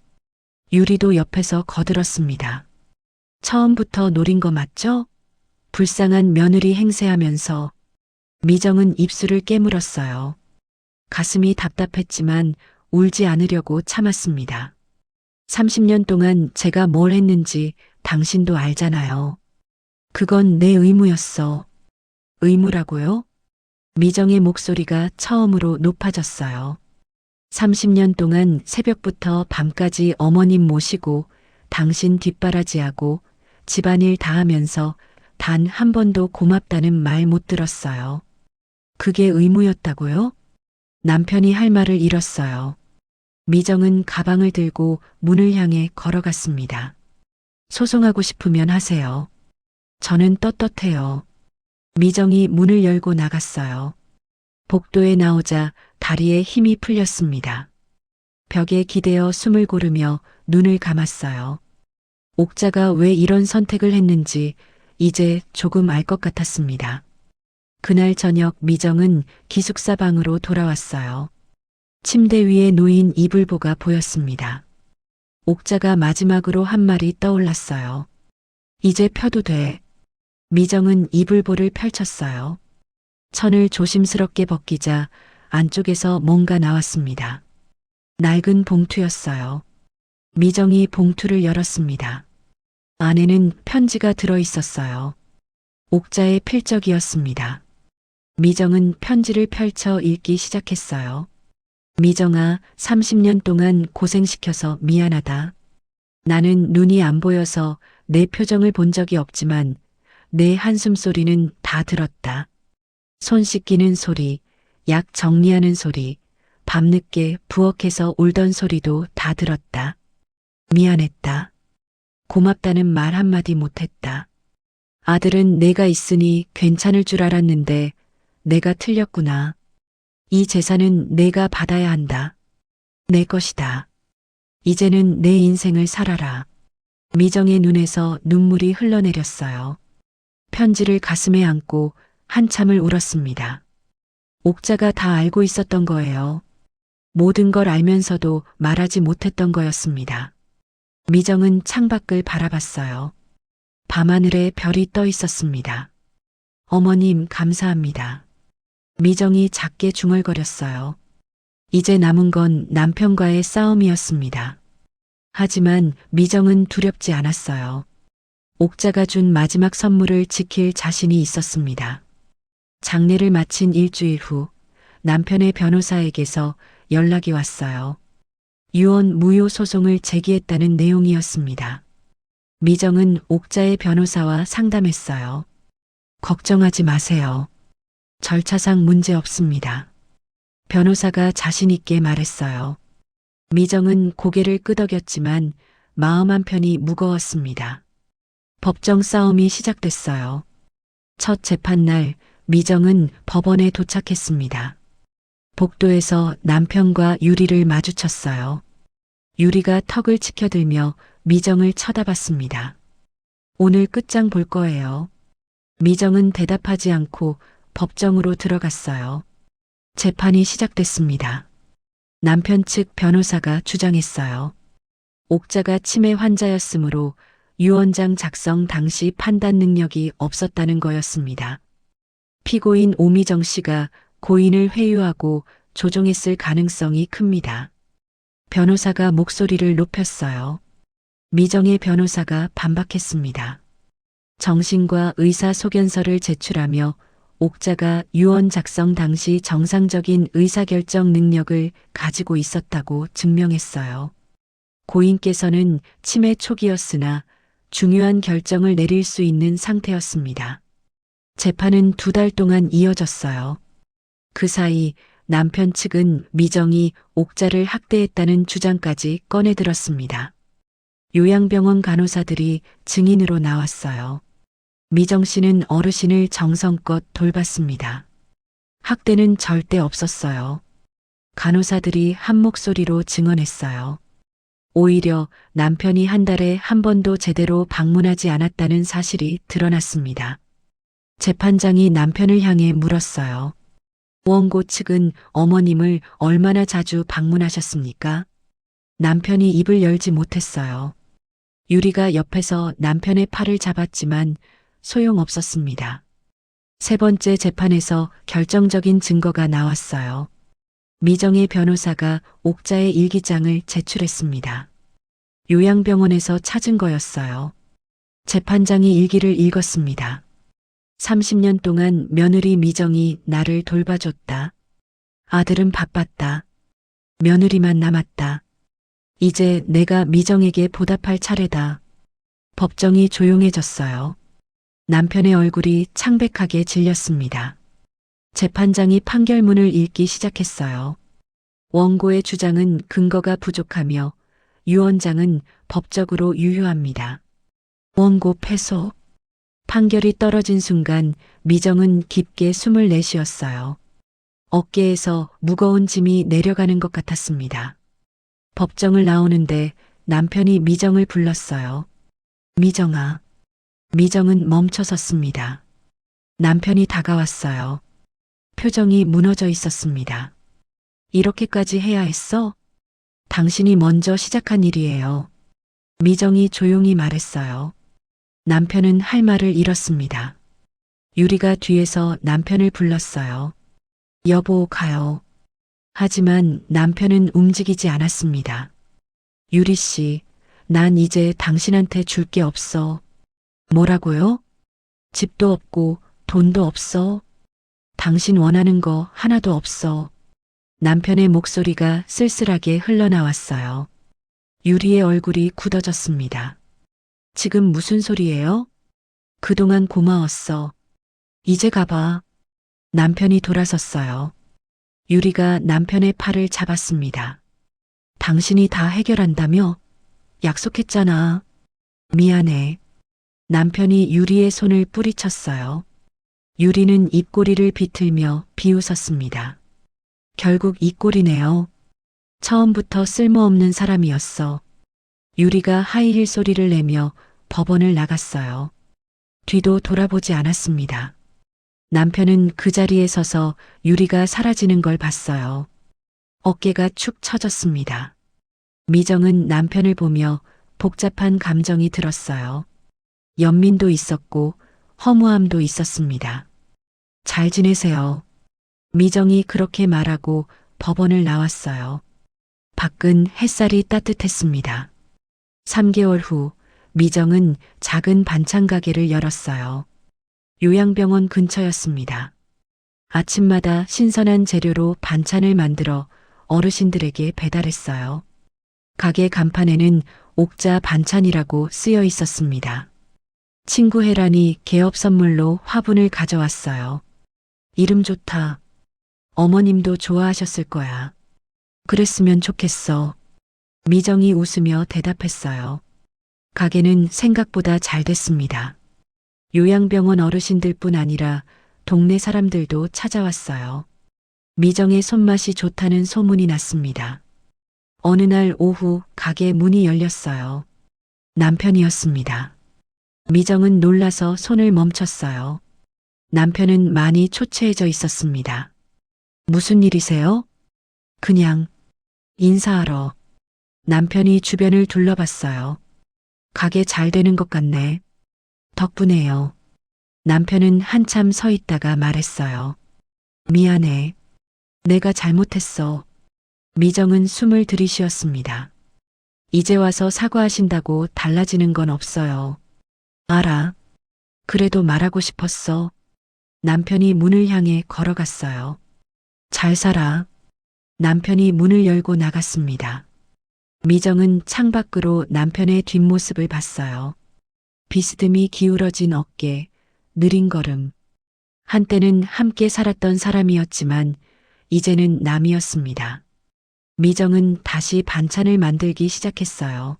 유리도 옆에서 거들었습니다. 처음부터 노린 거 맞죠? 불쌍한 며느리 행세하면서 미정은 입술을 깨물었어요. 가슴이 답답했지만 울지 않으려고 참았습니다. 30년 동안 제가 뭘 했는지 당신도 알잖아요. 그건 내 의무였어. 의무라고요? 미정의 목소리가 처음으로 높아졌어요. 30년 동안 새벽부터 밤까지 어머님 모시고 당신 뒷바라지하고 집안일 다 하면서 단 한 번도 고맙다는 말 못 들었어요. 그게 의무였다고요? 남편이 할 말을 잃었어요. 미정은 가방을 들고 문을 향해 걸어갔습니다. 소송하고 싶으면 하세요. 저는 떳떳해요. 미정이 문을 열고 나갔어요. 복도에 나오자 다리에 힘이 풀렸습니다. 벽에 기대어 숨을 고르며 눈을 감았어요. 옥자가 왜 이런 선택을 했는지 이제 조금 알 것 같았습니다. 그날 저녁 미정은 기숙사 방으로 돌아왔어요. 침대 위에 놓인 이불보가 보였습니다. 옥자가 마지막으로 한 말이 떠올랐어요. 이제 펴도 돼. 미정은 이불보를 펼쳤어요. 천을 조심스럽게 벗기자 안쪽에서 뭔가 나왔습니다. 낡은 봉투였어요. 미정이 봉투를 열었습니다. 안에는 편지가 들어 있었어요. 옥자의 필적이었습니다. 미정은 편지를 펼쳐 읽기 시작했어요. 미정아, 30년 동안 고생시켜서 미안하다. 나는 눈이 안 보여서 내 표정을 본 적이 없지만 내 한숨 소리는 다 들었다. 손 씻기는 소리, 약 정리하는 소리, 밤늦게 부엌에서 울던 소리도 다 들었다. 미안했다. 고맙다는 말 한마디 못했다. 아들은 내가 있으니 괜찮을 줄 알았는데 내가 틀렸구나. 이 재산은 내가 받아야 한다. 내 것이다. 이제는 내 인생을 살아라. 미정의 눈에서 눈물이 흘러내렸어요. 편지를 가슴에 안고 한참을 울었습니다. 옥자가 다 알고 있었던 거예요. 모든 걸 알면서도 말하지 못했던 거였습니다. 미정은 창밖을 바라봤어요. 밤하늘에 별이 떠 있었습니다. 어머님, 감사합니다. 미정이 작게 중얼거렸어요. 이제 남은 건 남편과의 싸움이었습니다. 하지만 미정은 두렵지 않았어요. 옥자가 준 마지막 선물을 지킬 자신이 있었습니다. 장례를 마친 일주일 후 남편의 변호사에게서 연락이 왔어요. 유언 무효 소송을 제기했다는 내용이었습니다. 미정은 옥자의 변호사와 상담했어요. 걱정하지 마세요. 절차상 문제 없습니다. 변호사가 자신 있게 말했어요. 미정은 고개를 끄덕였지만 마음 한편이 무거웠습니다. 법정 싸움이 시작됐어요. 첫 재판날 미정은 법원에 도착했습니다. 복도에서 남편과 유리를 마주쳤어요. 유리가 턱을 치켜들며 미정을 쳐다봤습니다. 오늘 끝장 볼 거예요. 미정은 대답하지 않고 법정으로 들어갔어요. 재판이 시작됐습니다. 남편 측 변호사가 주장했어요. 옥자가 치매 환자였으므로 유언장 작성 당시 판단 능력이 없었다는 거였습니다. 피고인 오미정 씨가 고인을 회유하고 조종했을 가능성이 큽니다. 변호사가 목소리를 높였어요. 미정의 변호사가 반박했습니다. 정신과 의사소견서를 제출하며 옥자가 유언 작성 당시 정상적인 의사결정 능력을 가지고 있었다고 증명했어요. 고인께서는 치매 초기였으나 중요한 결정을 내릴 수 있는 상태였습니다. 재판은 2달 동안 이어졌어요. 그 사이 남편 측은 미정이 옥자를 학대했다는 주장까지 꺼내들었습니다. 요양병원 간호사들이 증인으로 나왔어요. 미정 씨는 어르신을 정성껏 돌봤습니다. 학대는 절대 없었어요. 간호사들이 한 목소리로 증언했어요. 오히려 남편이 한 달에 한 번도 제대로 방문하지 않았다는 사실이 드러났습니다. 재판장이 남편을 향해 물었어요. 원고 측은 어머님을 얼마나 자주 방문하셨습니까? 남편이 입을 열지 못했어요. 유리가 옆에서 남편의 팔을 잡았지만 소용없었습니다. 3번째 재판에서 결정적인 증거가 나왔어요. 미정의 변호사가 옥자의 일기장을 제출했습니다. 요양병원에서 찾은 거였어요. 재판장이 일기를 읽었습니다. 30년 동안 며느리 미정이 나를 돌봐줬다. 아들은 바빴다. 며느리만 남았다. 이제 내가 미정에게 보답할 차례다. 법정이 조용해졌어요. 남편의 얼굴이 창백하게 질렸습니다. 재판장이 판결문을 읽기 시작했어요. 원고의 주장은 근거가 부족하며 유언장은 법적으로 유효합니다. 원고 패소. 판결이 떨어진 순간 미정은 깊게 숨을 내쉬었어요. 어깨에서 무거운 짐이 내려가는 것 같았습니다. 법정을 나오는데 남편이 미정을 불렀어요. 미정아. 미정은 멈춰섰습니다. 남편이 다가왔어요. 표정이 무너져 있었습니다. 이렇게까지 해야 했어? 당신이 먼저 시작한 일이에요. 미정이 조용히 말했어요. 남편은 할 말을 잃었습니다. 유리가 뒤에서 남편을 불렀어요. 여보, 가요. 하지만 남편은 움직이지 않았습니다. 유리 씨, 난 이제 당신한테 줄 게 없어. 뭐라고요? 집도 없고 돈도 없어. 당신 원하는 거 하나도 없어. 남편의 목소리가 쓸쓸하게 흘러나왔어요. 유리의 얼굴이 굳어졌습니다. 지금 무슨 소리예요? 그동안 고마웠어. 이제 가봐. 남편이 돌아섰어요. 유리가 남편의 팔을 잡았습니다. 당신이 다 해결한다며? 약속했잖아. 미안해. 남편이 유리의 손을 뿌리쳤어요. 유리는 입꼬리를 비틀며 비웃었습니다. 결국 이 꼴이네요. 처음부터 쓸모없는 사람이었어. 유리가 하이힐 소리를 내며 법원을 나갔어요. 뒤도 돌아보지 않았습니다. 남편은 그 자리에 서서 유리가 사라지는 걸 봤어요. 어깨가 축 처졌습니다. 미정은 남편을 보며 복잡한 감정이 들었어요. 연민도 있었고 허무함도 있었습니다. 잘 지내세요. 미정이 그렇게 말하고 법원을 나왔어요. 밖은 햇살이 따뜻했습니다. 3개월 후 미정은 작은 반찬 가게를 열었어요. 요양병원 근처였습니다. 아침마다 신선한 재료로 반찬을 만들어 어르신들에게 배달했어요. 가게 간판에는 옥자 반찬이라고 쓰여 있었습니다. 친구 혜란이 개업 선물로 화분을 가져왔어요. 이름 좋다. 어머님도 좋아하셨을 거야. 그랬으면 좋겠어. 미정이 웃으며 대답했어요. 가게는 생각보다 잘 됐습니다. 요양병원 어르신들뿐 아니라 동네 사람들도 찾아왔어요. 미정의 손맛이 좋다는 소문이 났습니다. 어느 날 오후 가게 문이 열렸어요. 남편이었습니다. 미정은 놀라서 손을 멈췄어요. 남편은 많이 초췌해져 있었습니다. 무슨 일이세요? 그냥 인사하러. 남편이 주변을 둘러봤어요. 가게 잘 되는 것 같네. 덕분에요. 남편은 한참 서 있다가 말했어요. 미안해. 내가 잘못했어. 미정은 숨을 들이쉬었습니다. 이제 와서 사과하신다고 달라지는 건 없어요. 알아. 그래도 말하고 싶었어. 남편이 문을 향해 걸어갔어요. 잘 살아. 남편이 문을 열고 나갔습니다. 미정은 창밖으로 남편의 뒷모습을 봤어요. 비스듬히 기울어진 어깨, 느린 걸음. 한때는 함께 살았던 사람이었지만 이제는 남이었습니다. 미정은 다시 반찬을 만들기 시작했어요.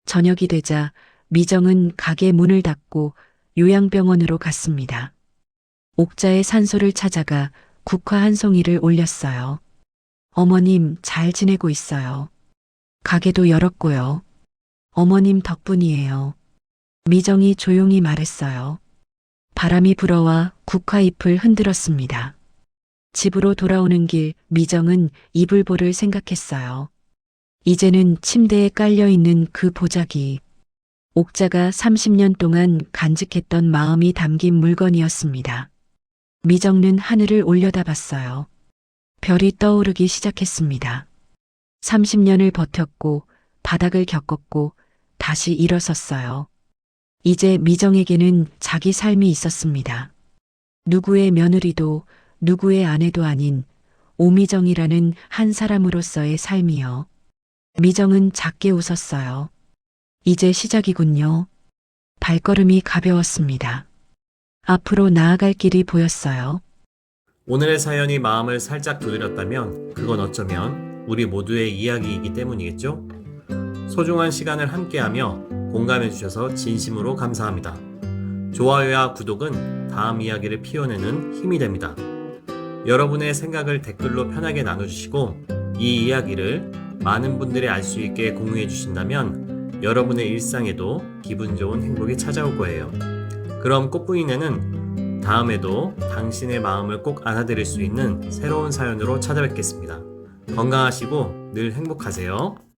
저녁이 되자 미정은 가게 문을 닫고 요양병원으로 갔습니다. 옥자의 산소를 찾아가 국화 한 송이를 올렸어요. 어머님 잘 지내고 있어요. 가게도 열었고요. 어머님 덕분이에요. 미정이 조용히 말했어요. 바람이 불어와 국화잎을 흔들었습니다. 집으로 돌아오는 길 미정은 이불보를 생각했어요. 이제는 침대에 깔려있는 그 보자기. 옥자가 30년 동안 간직했던 마음이 담긴 물건이었습니다. 미정은 하늘을 올려다봤어요. 별이 떠오르기 시작했습니다. 30년을 버텼고 바닥을 겪었고 다시 일어섰어요. 이제 미정에게는 자기 삶이 있었습니다. 누구의 며느리도 누구의 아내도 아닌 오미정이라는 한 사람으로서의 삶이요. 미정은 작게 웃었어요. 이제 시작이군요. 발걸음이 가벼웠습니다. 앞으로 나아갈 길이 보였어요. 오늘의 사연이 마음을 살짝 두드렸다면 그건 어쩌면 우리 모두의 이야기이기 때문이겠죠? 소중한 시간을 함께하며 공감해주셔서 진심으로 감사합니다. 좋아요와 구독은 다음 이야기를 피워내는 힘이 됩니다. 여러분의 생각을 댓글로 편하게 나눠주시고 이 이야기를 많은 분들이 알 수 있게 공유해 주신다면 여러분의 일상에도 기분 좋은 행복이 찾아올 거예요. 그럼 꽃부인네는 다음에도 당신의 마음을 꼭 안아드릴 수 있는 새로운 사연으로 찾아뵙겠습니다. 건강하시고 늘 행복하세요.